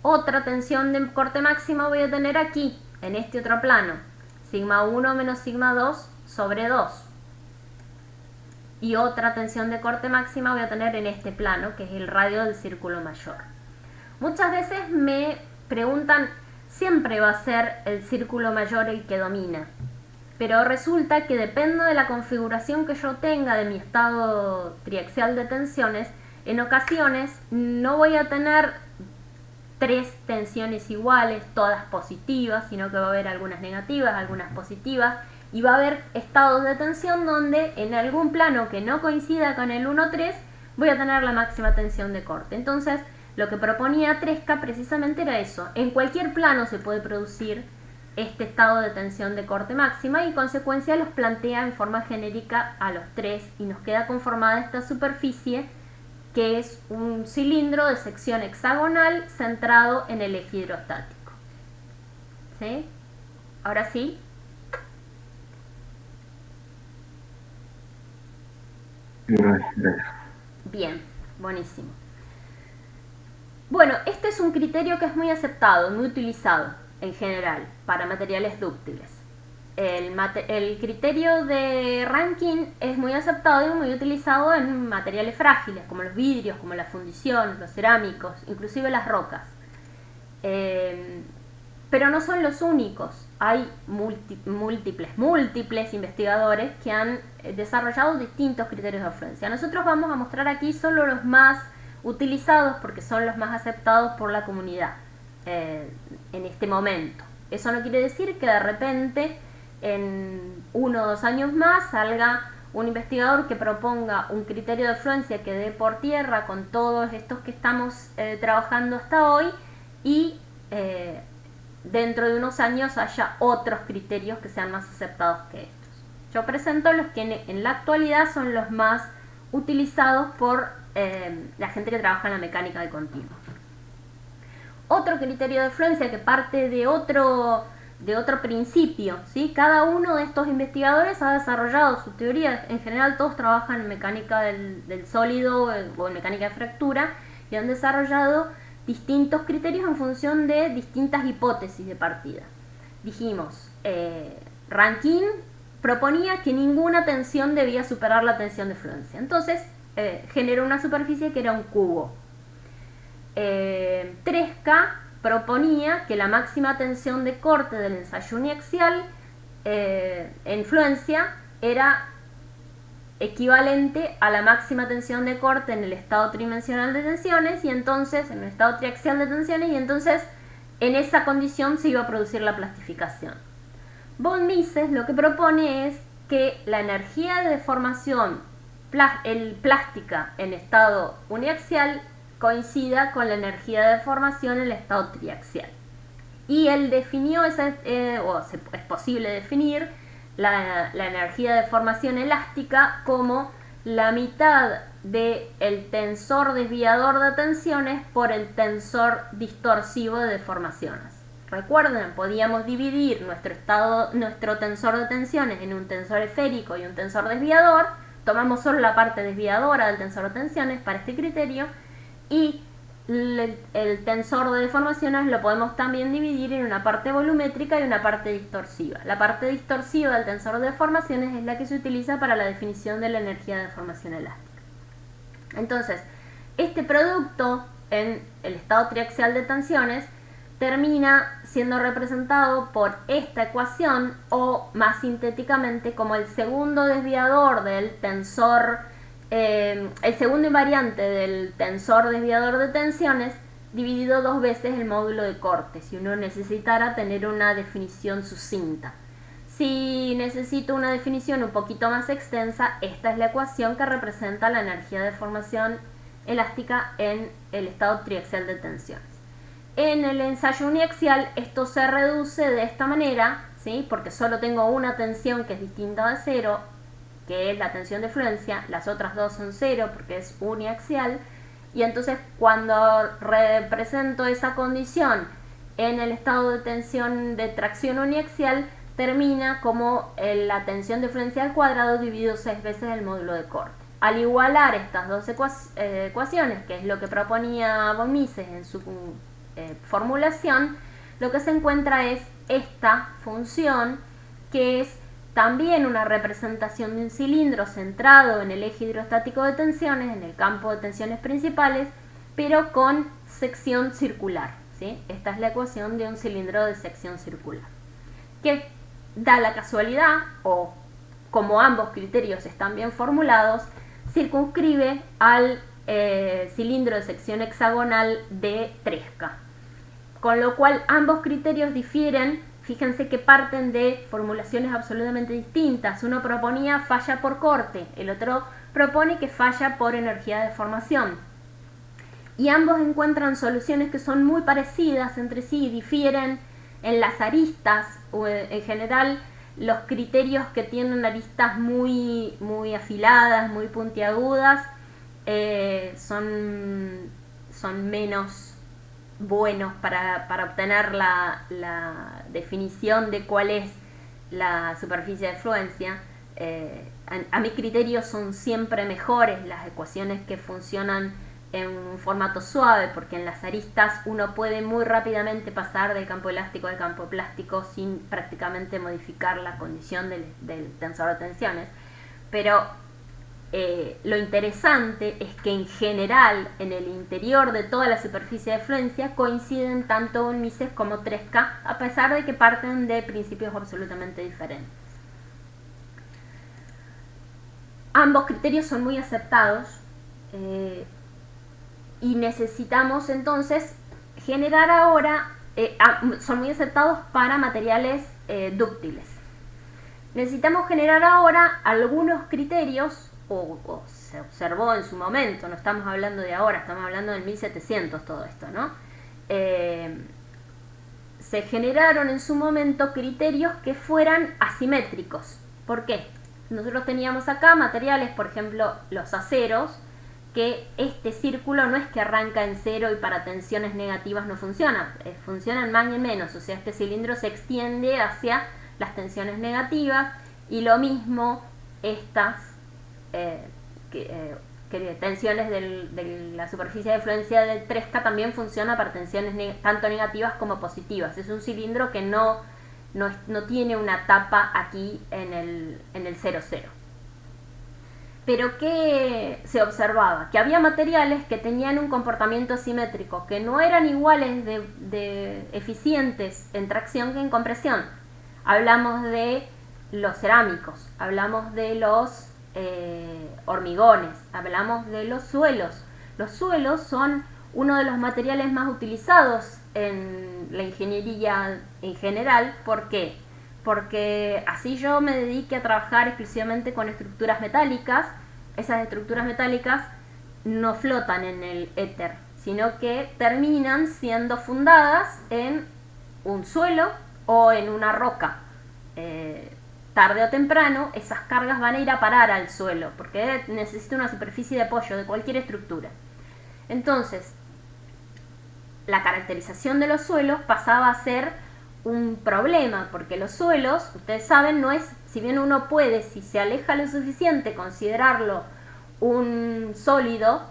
Otra tensión de corte máxima voy a tener aquí, en este otro plano. Sigma 1 menos sigma 2 sobre 2. Y otra tensión de corte máxima voy a tener en este plano, que es el radio del círculo mayor. Muchas veces me preguntan, siempre va a ser el círculo mayor el que domina, pero resulta que depende de la configuración que yo tenga de mi estado triaxial de tensiones, en ocasiones no voy a tener 3 tensiones iguales, todas positivas, sino que va a haber algunas negativas, algunas positivas, y va a haber estados de tensión donde en algún plano que no coincida con el 1,3 voy a tener la máxima tensión de corte. Entonces, lo que proponía Tresca precisamente era eso. En cualquier plano se puede producir este estado de tensión de corte máxima y en consecuencia los plantea en forma genérica a los 3 y nos queda conformada esta superficie que es un cilindro de sección hexagonal centrado en el eje hidrostático. ¿Sí? Ahora sí. Bien, buenísimo. Bueno, este es un criterio que es muy aceptado, muy utilizado en general para materiales dúctiles. el criterio de Rankine es muy aceptado y muy utilizado en materiales frágiles, como los vidrios, como la fundición, los cerámicos, inclusive las rocas. Pero no son los únicos. Hay múltiples investigadores que han desarrollado distintos criterios de afluencia. Nosotros vamos a mostrar aquí solo los más utilizados porque son los más aceptados por la comunidad en este momento. Eso no quiere decir que de repente en 1 o 2 años más salga un investigador que proponga un criterio de afluencia que dé por tierra con todos estos que estamos trabajando hasta hoy y dentro de unos años haya otros criterios que sean más aceptados que estos. Yo presento los que en la actualidad son los más utilizados por la gente que trabaja en la mecánica de continuo. Otro criterio de afluencia que parte de otro principio, ¿sí? Cada uno de estos investigadores ha desarrollado su teoría. En general todos trabajan en mecánica del sólido o en mecánica de fractura y han desarrollado distintos criterios en función de distintas hipótesis de partida. Dijimos, Rankine proponía que ninguna tensión debía superar la tensión de afluencia. Entonces generó una superficie que era un cubo. Tresca proponía que la máxima tensión de corte del ensayo uniaxial en fluencia era equivalente a la máxima tensión de corte en el estado tridimensional de tensiones y entonces en el estado triaxial de tensiones, y entonces en esa condición se iba a producir la plastificación. Von Mises lo que propone es que la energía de deformación plástica en estado uniaxial coincida con la energía de deformación en el estado triaxial. Y él definió, es posible definir la energía de deformación elástica como la mitad del tensor desviador de tensiones por el tensor distorsivo de deformaciones. Recuerden, podíamos dividir nuestro tensor de tensiones en un tensor esférico y un tensor desviador. Tomamos solo la parte desviadora del tensor de tensiones para este criterio, y el tensor de deformaciones lo podemos también dividir en una parte volumétrica y una parte distorsiva. La parte distorsiva del tensor de deformaciones es la que se utiliza para la definición de la energía de deformación elástica. Entonces, este producto en el estado triaxial de tensiones termina siendo representado por esta ecuación, o más sintéticamente como el segundo desviador del tensor, el segundo invariante del tensor desviador de tensiones dividido 2 veces el módulo de corte, si uno necesitara tener una definición sucinta. Si necesito una definición un poquito más extensa, esta es la ecuación que representa la energía de deformación elástica en el estado triaxial de tensiones. En el ensayo uniaxial esto se reduce de esta manera, ¿sí? Porque solo tengo una tensión que es distinta de cero, que es la tensión de fluencia. Las otras dos son cero porque es uniaxial, y entonces cuando represento esa condición en el estado de tensión de tracción uniaxial, termina como la tensión de fluencia al cuadrado dividido 6 veces el módulo de corte. Al igualar estas dos ecuaciones, que es lo que proponía von Mises en su formulación, lo que se encuentra es esta función, que es también una representación de un cilindro centrado en el eje hidrostático de tensiones, en el campo de tensiones principales, pero con sección circular, ¿sí? Esta es la ecuación de un cilindro de sección circular, que da la casualidad, o como ambos criterios están bien formulados, circunscribe al cilindro de sección hexagonal de Tresca. Con lo cual ambos criterios difieren. Fíjense que parten de formulaciones absolutamente distintas. Uno proponía falla por corte, el otro propone que falla por energía de deformación. Y ambos encuentran soluciones que son muy parecidas entre sí, difieren en las aristas, o en general los criterios que tienen aristas muy afiladas, muy puntiagudas, son menos buenos para obtener la definición de cuál es la superficie de fluencia. A mi criterio son siempre mejores las ecuaciones que funcionan en un formato suave, porque en las aristas uno puede muy rápidamente pasar del campo elástico al campo plástico sin prácticamente modificar la condición del tensor de tensiones. Pero lo interesante es que en general en el interior de toda la superficie de fluencia coinciden tanto un Mises como 3K, a pesar de que parten de principios absolutamente diferentes. Ambos criterios son muy aceptados y necesitamos entonces generar ahora, son muy aceptados para materiales dúctiles. Necesitamos generar ahora algunos criterios, o se observó en su momento, no estamos hablando de ahora, estamos hablando del 1700 todo esto, ¿no? Se generaron en su momento criterios que fueran asimétricos. ¿Por qué? Nosotros teníamos acá materiales, por ejemplo, los aceros, que este círculo no es que arranca en cero y para tensiones negativas no funciona, funciona en más y en menos, o sea, este cilindro se extiende hacia las tensiones negativas, y lo mismo estas tensiones de la superficie de fluencia del 3K también funciona para tensiones tanto negativas como positivas. Es un cilindro que no tiene una tapa aquí en el 0,0. Pero ¿qué se observaba? Que había materiales que tenían un comportamiento asimétrico, que no eran iguales de eficientes en tracción que en compresión. Hablamos de los cerámicos, hablamos de los hormigones, hablamos de los suelos. Los suelos son uno de los materiales más utilizados en la ingeniería en general. ¿Por qué? Porque así yo me dediqué a trabajar exclusivamente con estructuras metálicas. Esas estructuras metálicas no flotan en el éter, sino que terminan siendo fundadas en un suelo o en una roca. Tarde o temprano esas cargas van a ir a parar al suelo, porque necesita una superficie de apoyo de cualquier estructura. Entonces, la caracterización de los suelos pasaba a ser un problema, porque los suelos, ustedes saben, no es, si bien uno puede, si se aleja lo suficiente, considerarlo un sólido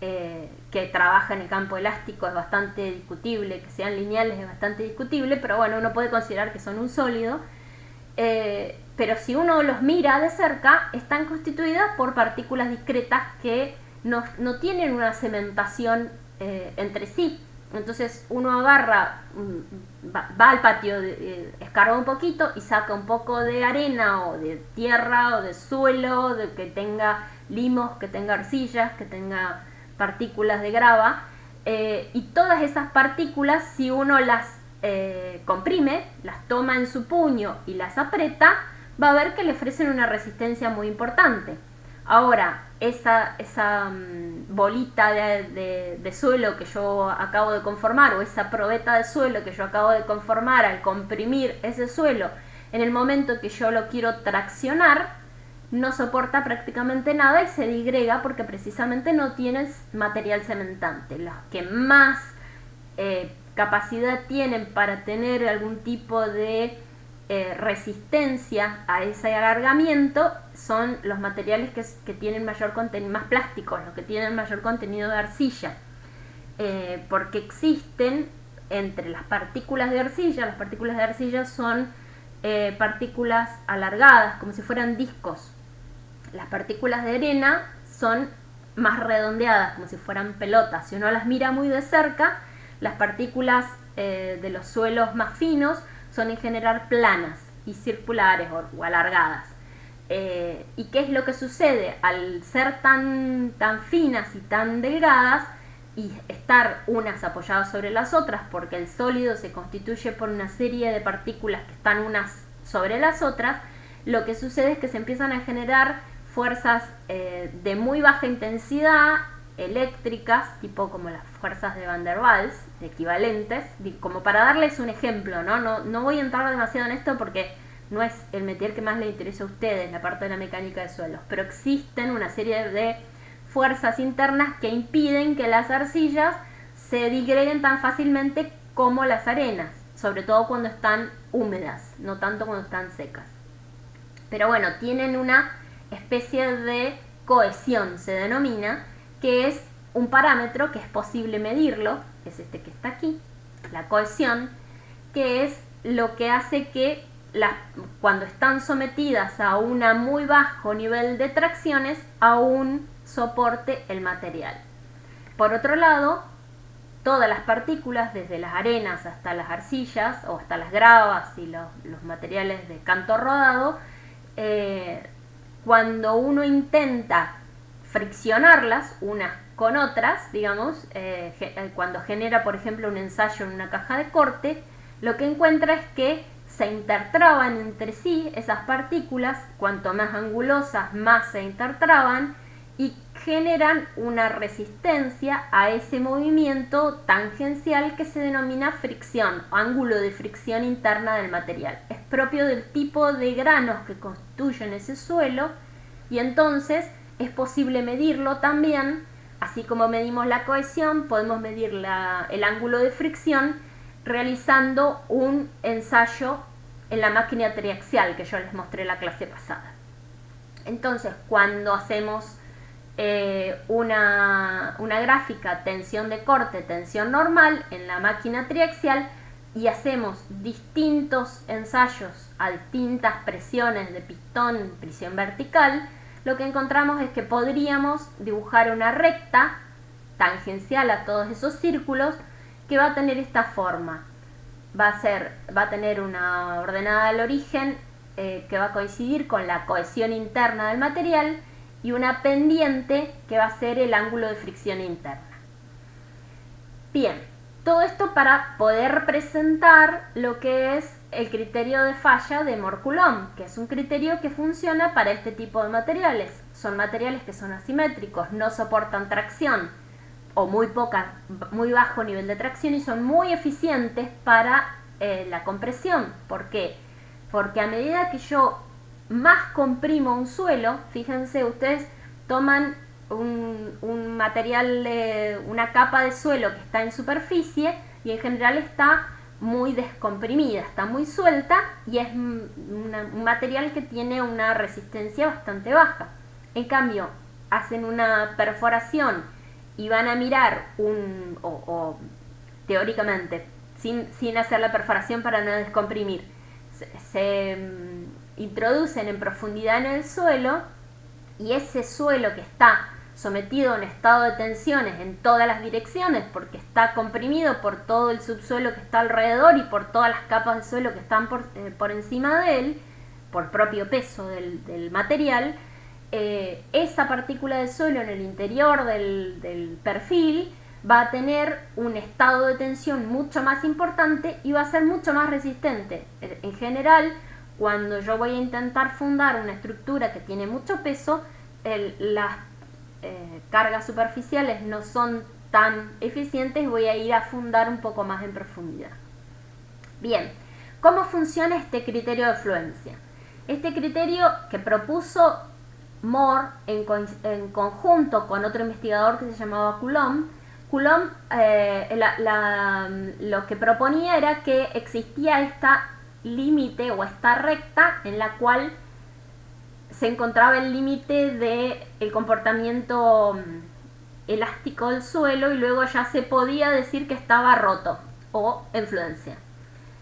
que trabaja en el campo elástico, es bastante discutible, que sean lineales es bastante discutible, pero bueno, uno puede considerar que son un sólido. Pero si uno los mira de cerca, están constituidas por partículas discretas que no tienen una cementación entre sí. Entonces uno agarra, va al patio, escarba un poquito y saca un poco de arena o de tierra o de suelo, de que tenga limos, que tenga arcillas, que tenga partículas de grava, y todas esas partículas, si uno las comprime, las toma en su puño y las aprieta, va a ver que le ofrecen una resistencia muy importante. Ahora, esa bolita de suelo que yo acabo de conformar, o esa probeta de suelo que yo acabo de conformar, al comprimir ese suelo, en el momento que yo lo quiero traccionar, no soporta prácticamente nada y se disgrega porque precisamente no tienes material cementante. Los que más capacidad tienen para tener algún tipo de resistencia a ese alargamiento son los materiales que tienen mayor contenido, más plásticos, los que tienen mayor contenido de arcilla, porque existen entre las partículas de arcilla son partículas alargadas, como si fueran discos. Las partículas de arena son más redondeadas, como si fueran pelotas. Si uno las mira muy de cerca, las partículas de los suelos más finos son en general planas y circulares o alargadas. ¿Y qué es lo que sucede? Al ser tan finas y tan delgadas y estar unas apoyadas sobre las otras, porque el sólido se constituye por una serie de partículas que están unas sobre las otras, lo que sucede es que se empiezan a generar fuerzas de muy baja intensidad, eléctricas, tipo como las fuerzas de Van der Waals, equivalentes, como para darles un ejemplo, no voy a entrar demasiado en esto porque no es el métier que más les interesa a ustedes, la parte de la mecánica de suelos, pero existen una serie de fuerzas internas que impiden que las arcillas se disgreguen tan fácilmente como las arenas, sobre todo cuando están húmedas, no tanto cuando están secas. Pero bueno, tienen una especie de cohesión, se denomina, que es un parámetro que es posible medirlo, que es este que está aquí, la cohesión, que es lo que hace que cuando están sometidas a un muy bajo nivel de tracciones, aún soporte el material. Por otro lado, todas las partículas, desde las arenas hasta las arcillas o hasta las gravas y los materiales de canto rodado, cuando uno intenta friccionarlas unas con otras, digamos, cuando genera, por ejemplo, un ensayo en una caja de corte, lo que encuentra es que se intertraban entre sí esas partículas, cuanto más angulosas, más se intertraban, y generan una resistencia a ese movimiento tangencial que se denomina fricción, o ángulo de fricción interna del material. Es propio del tipo de granos que constituyen ese suelo, y entonces es posible medirlo también. Así como medimos la cohesión, podemos medir el ángulo de fricción realizando un ensayo en la máquina triaxial que yo les mostré la clase pasada. Entonces, cuando hacemos una gráfica tensión de corte, tensión normal en la máquina triaxial y hacemos distintos ensayos a distintas presiones de pistón, presión vertical, lo que encontramos es que podríamos dibujar una recta tangencial a todos esos círculos que va a tener esta forma. Va a tener una ordenada al origen que va a coincidir con la cohesión interna del material y una pendiente que va a ser el ángulo de fricción interna. Bien, todo esto para poder representar lo que es el criterio de falla de Mohr-Coulomb, que es un criterio que funciona para este tipo de materiales. Son materiales que son asimétricos, no soportan tracción o muy bajo nivel de tracción y son muy eficientes para la compresión. ¿Por qué? Porque a medida que yo más comprimo un suelo, fíjense, ustedes toman un material, una capa de suelo que está en superficie y en general está muy descomprimida, está muy suelta y es un material que tiene una resistencia bastante baja. En cambio, hacen una perforación y van a mirar teóricamente, sin hacer la perforación para no descomprimir, se introducen en profundidad en el suelo y ese suelo que está sometido a un estado de tensiones en todas las direcciones porque está comprimido por todo el subsuelo que está alrededor y por todas las capas de suelo que están por encima de él, por propio peso del material, esa partícula de suelo en el interior del perfil va a tener un estado de tensión mucho más importante y va a ser mucho más resistente. En general, cuando yo voy a intentar fundar una estructura que tiene mucho peso, las cargas superficiales no son tan eficientes y voy a ir a fundar un poco más en profundidad. Bien, ¿cómo funciona este criterio de fluencia? Este criterio que propuso Mohr en conjunto con otro investigador que se llamaba Coulomb, lo que proponía era que existía esta límite o esta recta en la cual se encontraba el límite del comportamiento elástico del suelo y luego ya se podía decir que estaba roto o en fluencia.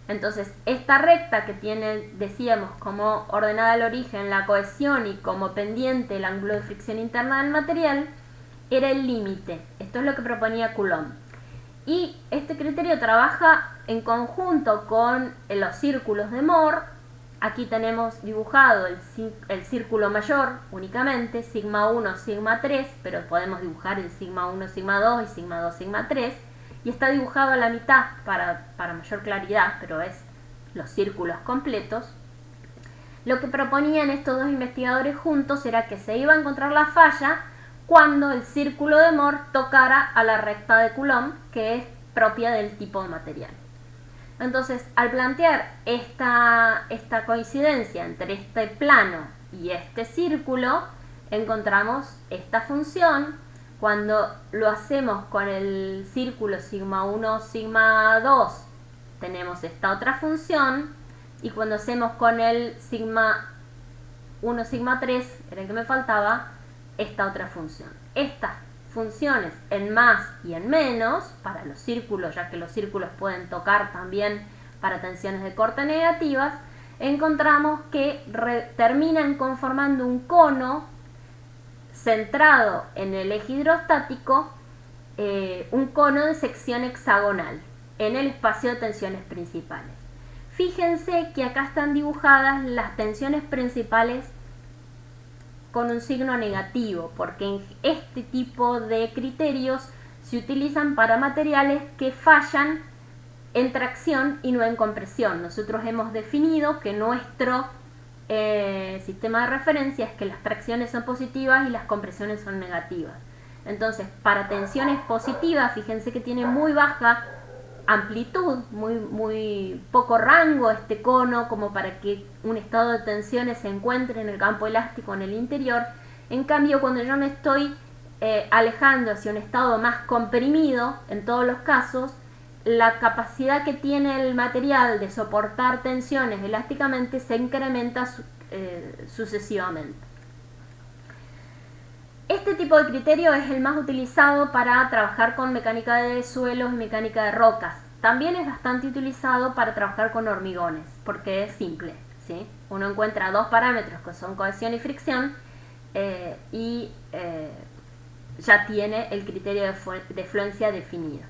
Entonces, esta recta que tiene, decíamos, como ordenada al origen la cohesión y como pendiente el ángulo de fricción interna del material, era el límite. Esto es lo que proponía Coulomb. Y este criterio trabaja en conjunto con los círculos de Mohr. Aquí tenemos dibujado el círculo mayor únicamente, sigma 1, sigma 3, pero podemos dibujar el sigma 1, sigma 2 y sigma 2, sigma 3. Y está dibujado a la mitad para mayor claridad, pero es los círculos completos. Lo que proponían estos dos investigadores juntos era que se iba a encontrar la falla cuando el círculo de Mohr tocara a la recta de Coulomb, que es propia del tipo de material. Entonces, al plantear esta coincidencia entre este plano y este círculo, encontramos esta función. Cuando lo hacemos con el círculo sigma 1, sigma 2, tenemos esta otra función. Y cuando hacemos con el sigma 1, sigma 3, era el que me faltaba, esta otra función. Esta funciones en más y en menos, para los círculos, ya que los círculos pueden tocar también para tensiones de corte negativas, encontramos que terminan conformando un cono centrado en el eje hidrostático, un cono de sección hexagonal en el espacio de tensiones principales. Fíjense que acá están dibujadas las tensiones principales con un signo negativo, porque este tipo de criterios se utilizan para materiales que fallan en tracción y no en compresión. Nosotros hemos definido que nuestro sistema de referencia es que las tracciones son positivas y las compresiones son negativas. Entonces, para tensiones positivas, fíjense que tiene muy baja amplitud, muy poco rango este cono como para que un estado de tensiones se encuentre en el campo elástico en el interior. En cambio, cuando yo me estoy alejando hacia un estado más comprimido, en todos los casos, la capacidad que tiene el material de soportar tensiones elásticamente se incrementa sucesivamente. Este tipo de criterio es el más utilizado para trabajar con mecánica de suelos y mecánica de rocas. También es bastante utilizado para trabajar con hormigones, porque es simple, ¿sí? Uno encuentra dos parámetros que son cohesión y fricción y ya tiene el criterio de fluencia definido.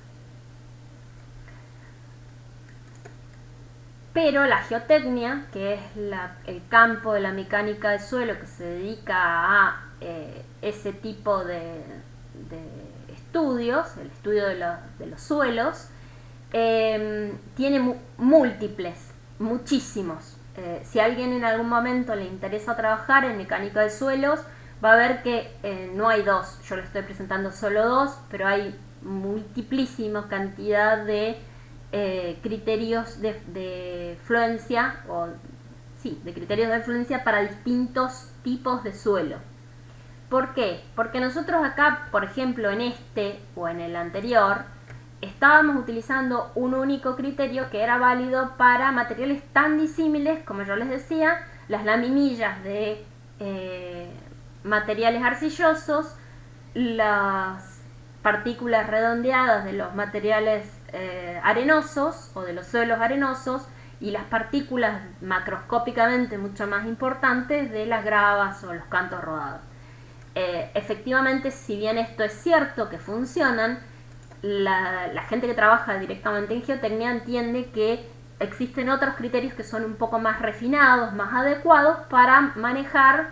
Pero la geotecnia, que es el campo de la mecánica de suelo que se dedica a ese tipo de estudios, el estudio de los suelos, tiene múltiples, muchísimos. Si a alguien en algún momento le interesa trabajar en mecánica de suelos, va a ver que no hay dos, yo le estoy presentando solo dos, pero hay multiplísima cantidad de criterios de fluencia, de criterios de fluencia para distintos tipos de suelo. ¿Por qué? Porque nosotros acá, por ejemplo, en este o en el anterior, estábamos utilizando un único criterio que era válido para materiales tan disímiles, como yo les decía, las laminillas de materiales arcillosos, las partículas redondeadas de los materiales arenosos o de los suelos arenosos y las partículas macroscópicamente mucho más importantes de las gravas o los cantos rodados. Efectivamente, si bien esto es cierto que funcionan, la gente que trabaja directamente en geotecnia entiende que existen otros criterios que son un poco más refinados, más adecuados para manejar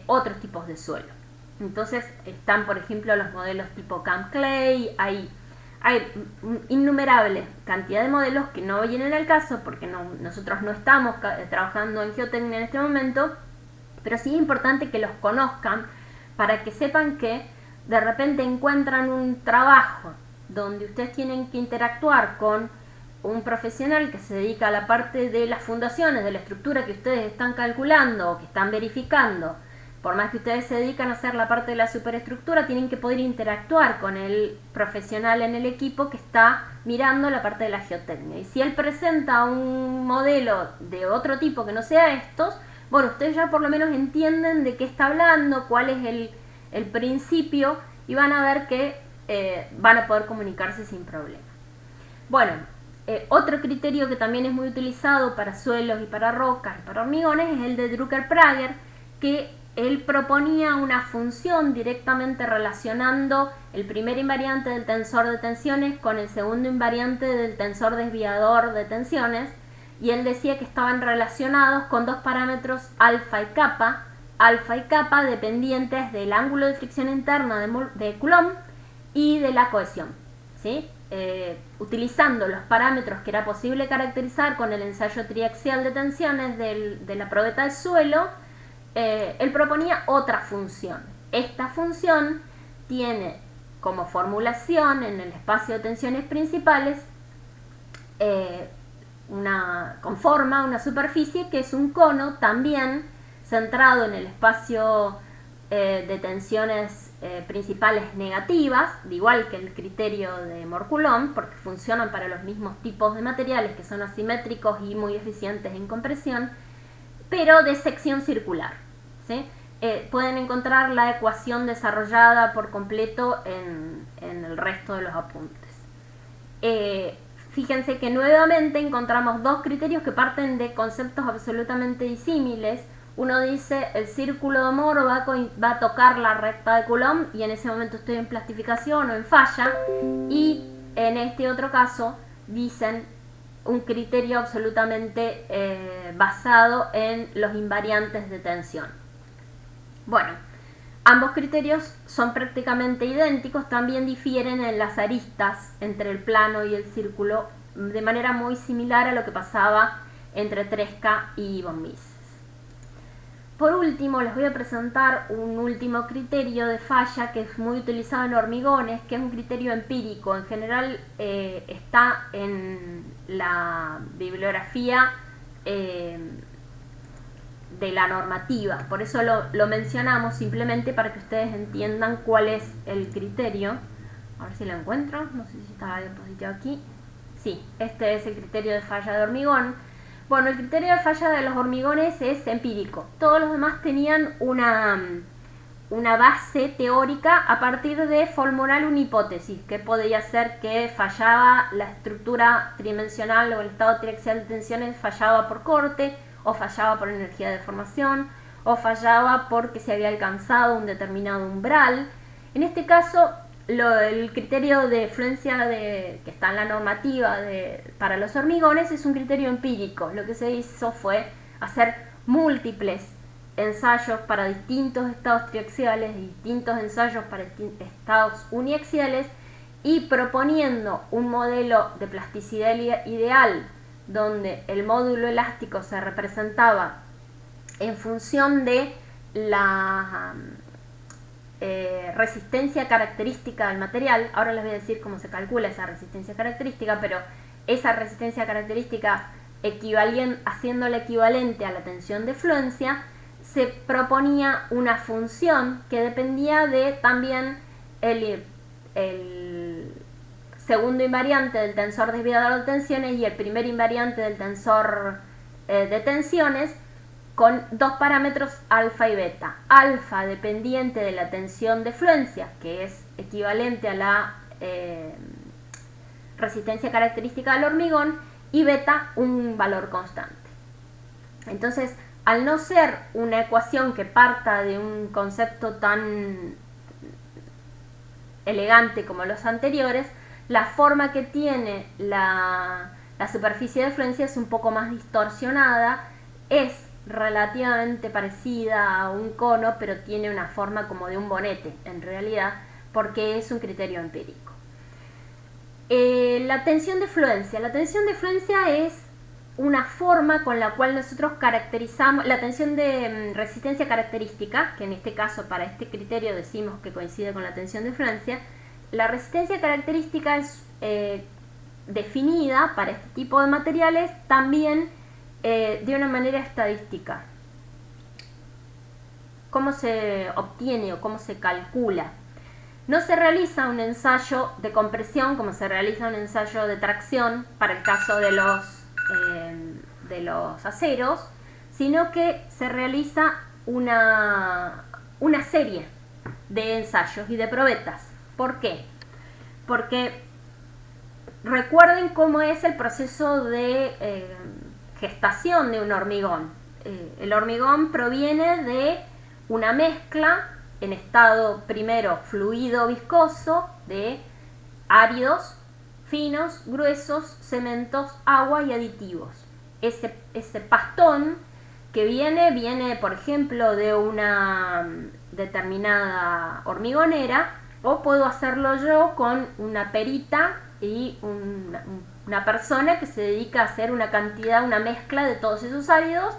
otros tipos de suelo. Entonces están, por ejemplo, los modelos tipo Camp Clay. Hay innumerable cantidad de modelos que no vienen al caso porque nosotros no estamos trabajando en geotecnia en este momento, pero sí es importante que los conozcan para que sepan que de repente encuentran un trabajo donde ustedes tienen que interactuar con un profesional que se dedica a la parte de las fundaciones, de la estructura que ustedes están calculando o que están verificando. Por más que ustedes se dedican a hacer la parte de la superestructura, tienen que poder interactuar con el profesional en el equipo que está mirando la parte de la geotecnia. Y si él presenta un modelo de otro tipo que no sea estos, bueno, ustedes ya por lo menos entienden de qué está hablando, cuál es el principio, y van a ver que van a poder comunicarse sin problema. Bueno, otro criterio que también es muy utilizado para suelos y para rocas y para hormigones es el de Drucker-Prager, que él proponía una función directamente relacionando el primer invariante del tensor de tensiones con el segundo invariante del tensor desviador de tensiones, y él decía que estaban relacionados con dos parámetros alfa y kappa dependientes del ángulo de fricción interna de Coulomb y de la cohesión, ¿sí? Utilizando los parámetros que era posible caracterizar con el ensayo triaxial de tensiones de la probeta del suelo, él proponía otra función. Esta función tiene como formulación en el espacio de tensiones principales conforma una superficie que es un cono también centrado en el espacio de tensiones principales negativas, de igual que el criterio de Mohr-Coulomb, porque funcionan para los mismos tipos de materiales que son asimétricos y muy eficientes en compresión, pero de sección circular, ¿sí? pueden encontrar la ecuación desarrollada por completo en el resto de los apuntes. Fíjense que nuevamente encontramos dos criterios que parten de conceptos absolutamente disímiles. Uno dice el círculo de Moore va a tocar la recta de Coulomb y en ese momento estoy en plastificación o en falla, y en este otro caso dicen un criterio absolutamente basado en los invariantes de tensión. Bueno, ambos criterios son prácticamente idénticos, también difieren en las aristas entre el plano y el círculo de manera muy similar a lo que pasaba entre Tresca y von Mises. Por último, les voy a presentar un último criterio de falla que es muy utilizado en hormigones, que es un criterio empírico. En general está en la bibliografía de la normativa. Por eso lo mencionamos simplemente para que ustedes entiendan cuál es el criterio. A ver si lo encuentro. No sé si está depositado aquí. Sí, este es el criterio de falla de hormigón. Bueno, el criterio de falla de los hormigones es empírico. Todos los demás tenían una base teórica a partir de formular una hipótesis, que podía ser que fallaba la estructura tridimensional o el estado triaxial de tensiones, fallaba por corte, o fallaba por energía de deformación, o fallaba porque se había alcanzado un determinado umbral. En este caso, el criterio de fluencia que está en la normativa para los hormigones es un criterio empírico. Lo que se hizo fue hacer múltiples ensayos para distintos estados triaxiales, distintos ensayos para estados uniaxiales, y proponiendo un modelo de plasticidad ideal donde el módulo elástico se representaba en función de la resistencia característica del material. Ahora les voy a decir cómo se calcula esa resistencia característica, pero esa resistencia característica haciéndola equivalente a la tensión de fluencia, se proponía una función que dependía de también el segundo invariante del tensor desviador de tensiones y el primer invariante del tensor de tensiones, con dos parámetros alfa y beta. Alfa dependiente de la tensión de fluencia, que es equivalente a la resistencia característica del hormigón, y beta un valor constante. Entonces, al no ser una ecuación que parta de un concepto tan elegante como los anteriores, la forma que tiene la superficie de fluencia es un poco más distorsionada, es relativamente parecida a un cono, pero tiene una forma como de un bonete en realidad, porque es un criterio empírico. La tensión de fluencia. La tensión de fluencia es una forma con la cual nosotros caracterizamos la tensión de resistencia característica, que en este caso para este criterio decimos que coincide con la tensión de fluencia. La resistencia característica es definida para este tipo de materiales también de una manera estadística. ¿Cómo se obtiene o cómo se calcula? No se realiza un ensayo de compresión como se realiza un ensayo de tracción para el caso de los aceros, sino que se realiza una serie de ensayos y de probetas. ¿Por qué? Porque recuerden cómo es el proceso de gestación de un hormigón. El hormigón proviene de una mezcla en estado primero fluido viscoso de áridos, finos, gruesos, cementos, agua y aditivos. Ese pastón que viene por ejemplo de una determinada hormigonera, o puedo hacerlo yo con una perita y una persona que se dedica a hacer una mezcla de todos esos áridos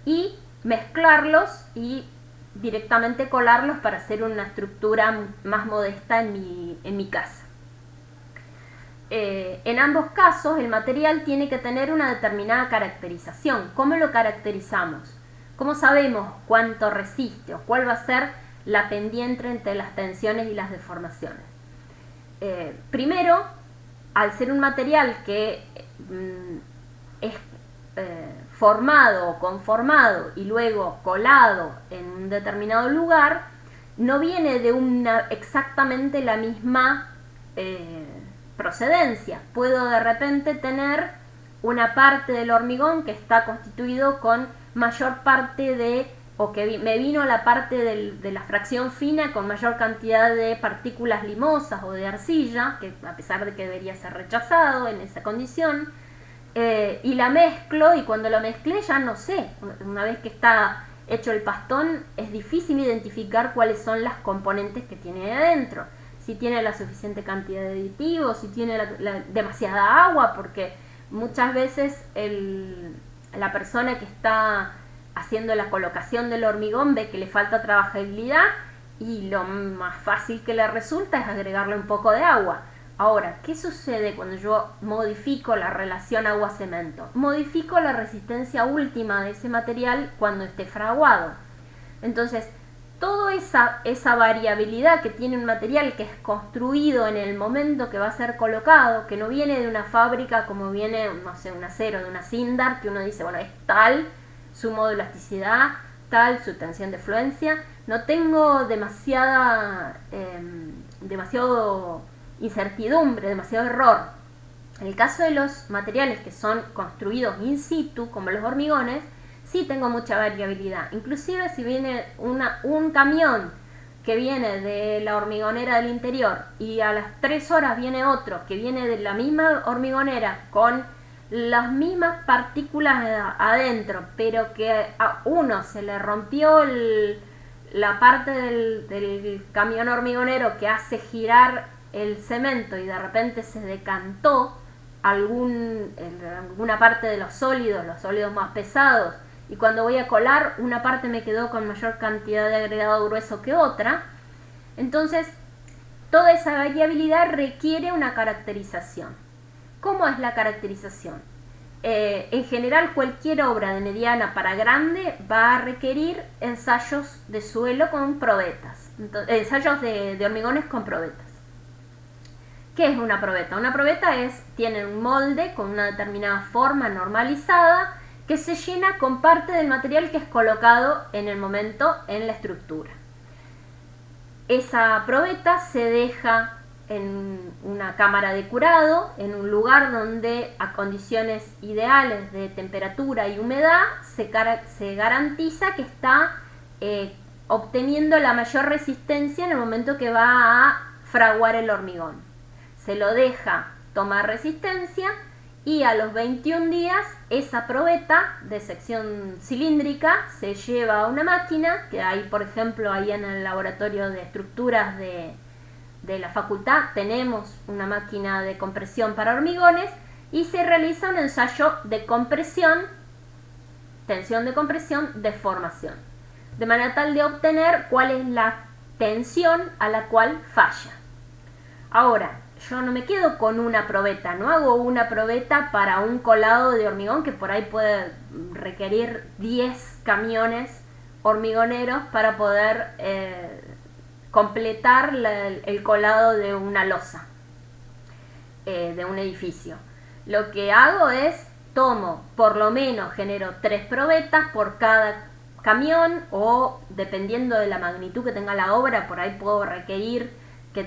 y mezclarlos y directamente colarlos para hacer una estructura más modesta en mi casa. En ambos casos el material tiene que tener una determinada caracterización. ¿Cómo lo caracterizamos? ¿Cómo sabemos cuánto resiste o cuál va a ser la pendiente entre las tensiones y las deformaciones? Primero, al ser un material que es formado o conformado y luego colado en un determinado lugar, no viene de exactamente la misma procedencia. Puedo de repente tener una parte del hormigón que está constituido con mayor parte o que me vino la parte de la fracción fina con mayor cantidad de partículas limosas o de arcilla, que a pesar de que debería ser rechazado en esa condición, y la mezclo, y cuando lo mezclé ya no sé, una vez que está hecho el pastón es difícil identificar cuáles son las componentes que tiene adentro, si tiene la suficiente cantidad de aditivos, si tiene demasiada agua, porque muchas veces la persona que está haciendo la colocación del hormigón ve que le falta trabajabilidad y lo más fácil que le resulta es agregarle un poco de agua. Ahora, ¿qué sucede cuando yo modifico la relación agua-cemento? Modifico la resistencia última de ese material cuando esté fraguado. Entonces, toda esa variabilidad que tiene un material que es construido en el momento que va a ser colocado, que no viene de una fábrica como viene, no sé, un acero, de una Sindar, que uno dice, bueno, es tal su modo de elasticidad, tal su tensión de fluencia, no tengo demasiado incertidumbre, demasiado error. En el caso de los materiales que son construidos in situ, como los hormigones, sí tengo mucha variabilidad. Inclusive si viene un camión que viene de la hormigonera del interior y a las 3 horas viene otro que viene de la misma hormigonera con las mismas partículas adentro, pero que a uno se le rompió la parte del camión hormigonero que hace girar el cemento y de repente se decantó alguna parte de los sólidos más pesados, y cuando voy a colar una parte me quedó con mayor cantidad de agregado grueso que otra. Entonces toda esa variabilidad requiere una caracterización. ¿Cómo es la caracterización? En general cualquier obra de mediana para grande va a requerir ensayos de suelo con probetas, ensayos de hormigones con probetas. ¿Qué es una probeta? Una probeta tiene un molde con una determinada forma normalizada que se llena con parte del material que es colocado en el momento en la estructura. Esa probeta se deja en una cámara de curado, en un lugar donde a condiciones ideales de temperatura y humedad se garantiza que está obteniendo la mayor resistencia en el momento que va a fraguar el hormigón. Se lo deja tomar resistencia y a los 21 días esa probeta de sección cilíndrica se lleva a una máquina, que hay por ejemplo ahí en el laboratorio de estructuras de la facultad tenemos una máquina de compresión para hormigones, y se realiza un ensayo de compresión, tensión de compresión, deformación, de manera tal de obtener cuál es la tensión a la cual falla. Ahora, yo no me quedo con una probeta, no hago una probeta para un colado de hormigón que por ahí puede requerir 10 camiones hormigoneros para poder completar el colado de una losa, de un edificio. Lo que hago es, por lo menos genero 3 probetas por cada camión, o dependiendo de la magnitud que tenga la obra, por ahí puedo requerir que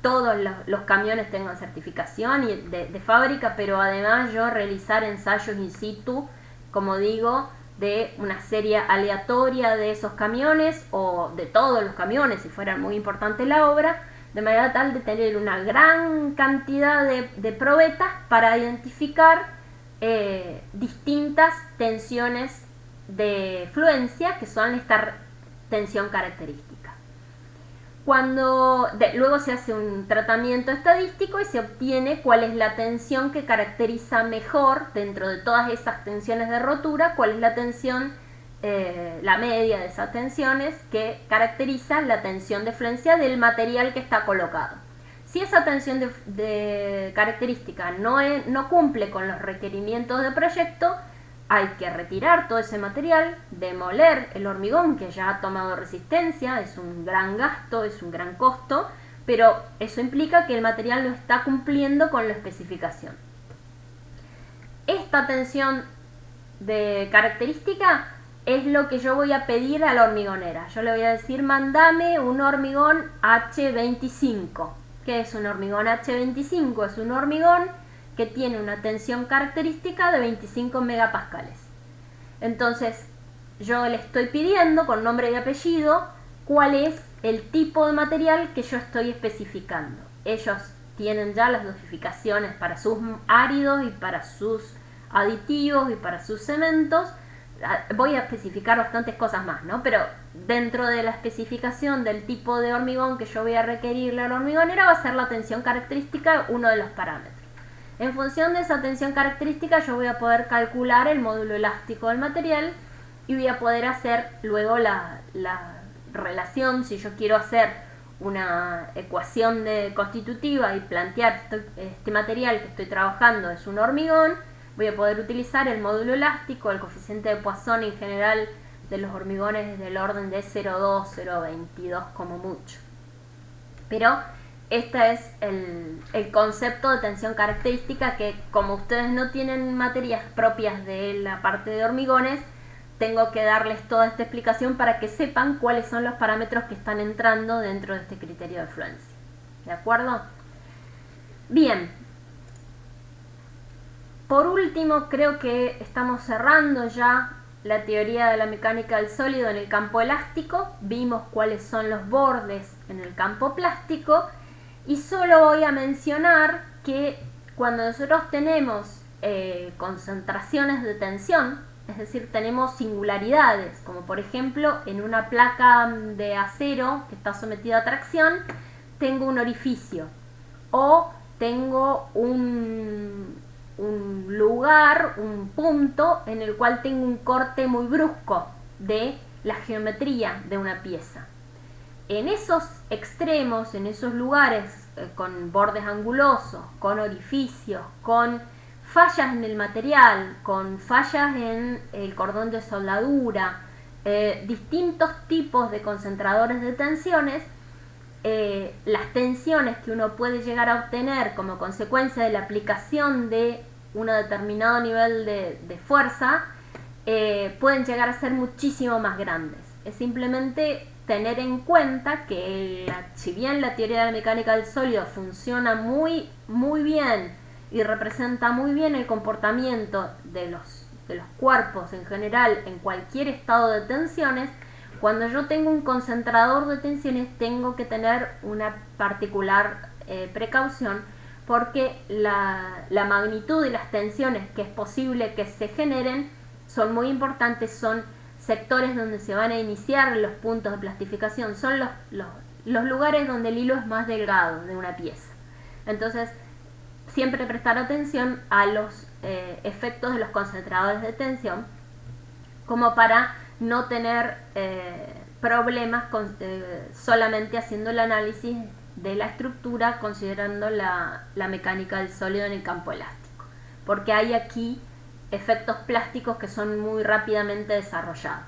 todos los camiones tengan certificación de fábrica, pero además yo realizar ensayos in situ, como digo, de una serie aleatoria de esos camiones o de todos los camiones si fuera muy importante la obra, de manera tal de tener una gran cantidad de probetas para identificar distintas tensiones de fluencia, que son esta tensión característica. Luego se hace un tratamiento estadístico y se obtiene cuál es la tensión que caracteriza mejor dentro de todas esas tensiones de rotura, cuál es la tensión, la media de esas tensiones que caracteriza la tensión de fluencia del material que está colocado. Si esa tensión de característica no cumple con los requerimientos de proyecto, hay que retirar todo ese material, demoler el hormigón que ya ha tomado resistencia, es un gran gasto, es un gran costo, pero eso implica que el material no está cumpliendo con la especificación. Esta tensión de característica es lo que yo voy a pedir a la hormigonera. Yo le voy a decir, mandame un hormigón H25. ¿Qué es un hormigón H25? Es un hormigón que tiene una tensión característica de 25 megapascales. Entonces, yo le estoy pidiendo con nombre y apellido cuál es el tipo de material que yo estoy especificando. Ellos tienen ya las dosificaciones para sus áridos y para sus aditivos y para sus cementos. Voy a especificar bastantes cosas más, ¿no? Pero dentro de la especificación del tipo de hormigón que yo voy a requerirle a la hormigonera va a ser la tensión característica uno de los parámetros. En función de esa tensión característica yo voy a poder calcular el módulo elástico del material y voy a poder hacer luego la relación. Si yo quiero hacer una ecuación constitutiva y plantear este material que estoy trabajando es un hormigón, voy a poder utilizar el módulo elástico, el coeficiente de Poisson en general de los hormigones es del orden de 0,2, 0,22 como mucho. Pero este es el concepto de tensión característica, que como ustedes no tienen materias propias de la parte de hormigones, tengo que darles toda esta explicación para que sepan cuáles son los parámetros que están entrando dentro de este criterio de fluencia. ¿De acuerdo? Bien. Por último, creo que estamos cerrando ya la teoría de la mecánica del sólido en el campo elástico. Vimos cuáles son los bordes en el campo plástico y solo voy a mencionar que cuando nosotros tenemos concentraciones de tensión, es decir, tenemos singularidades, como por ejemplo en una placa de acero que está sometida a tracción, tengo un orificio o tengo un lugar, un punto en el cual tengo un corte muy brusco de la geometría de una pieza. En esos extremos, en esos lugares con bordes angulosos, con orificios, con fallas en el material, con fallas en el cordón de soldadura, distintos tipos de concentradores de tensiones, las tensiones que uno puede llegar a obtener como consecuencia de la aplicación de un determinado nivel de fuerza pueden llegar a ser muchísimo más grandes. Es simplemente tener en cuenta que si bien la teoría de la mecánica del sólido funciona muy bien y representa muy bien el comportamiento de los cuerpos en general en cualquier estado de tensiones, cuando yo tengo un concentrador de tensiones tengo que tener una particular precaución, porque la magnitud de las tensiones que es posible que se generen son muy importantes, son sectores donde se van a iniciar los puntos de plastificación, son los lugares donde el hilo es más delgado de una pieza. Entonces, siempre prestar atención a los efectos de los concentradores de tensión, como para no tener problemas solamente haciendo el análisis de la estructura considerando la mecánica del sólido en el campo elástico, porque hay aquí efectos plásticos que son muy rápidamente desarrollados.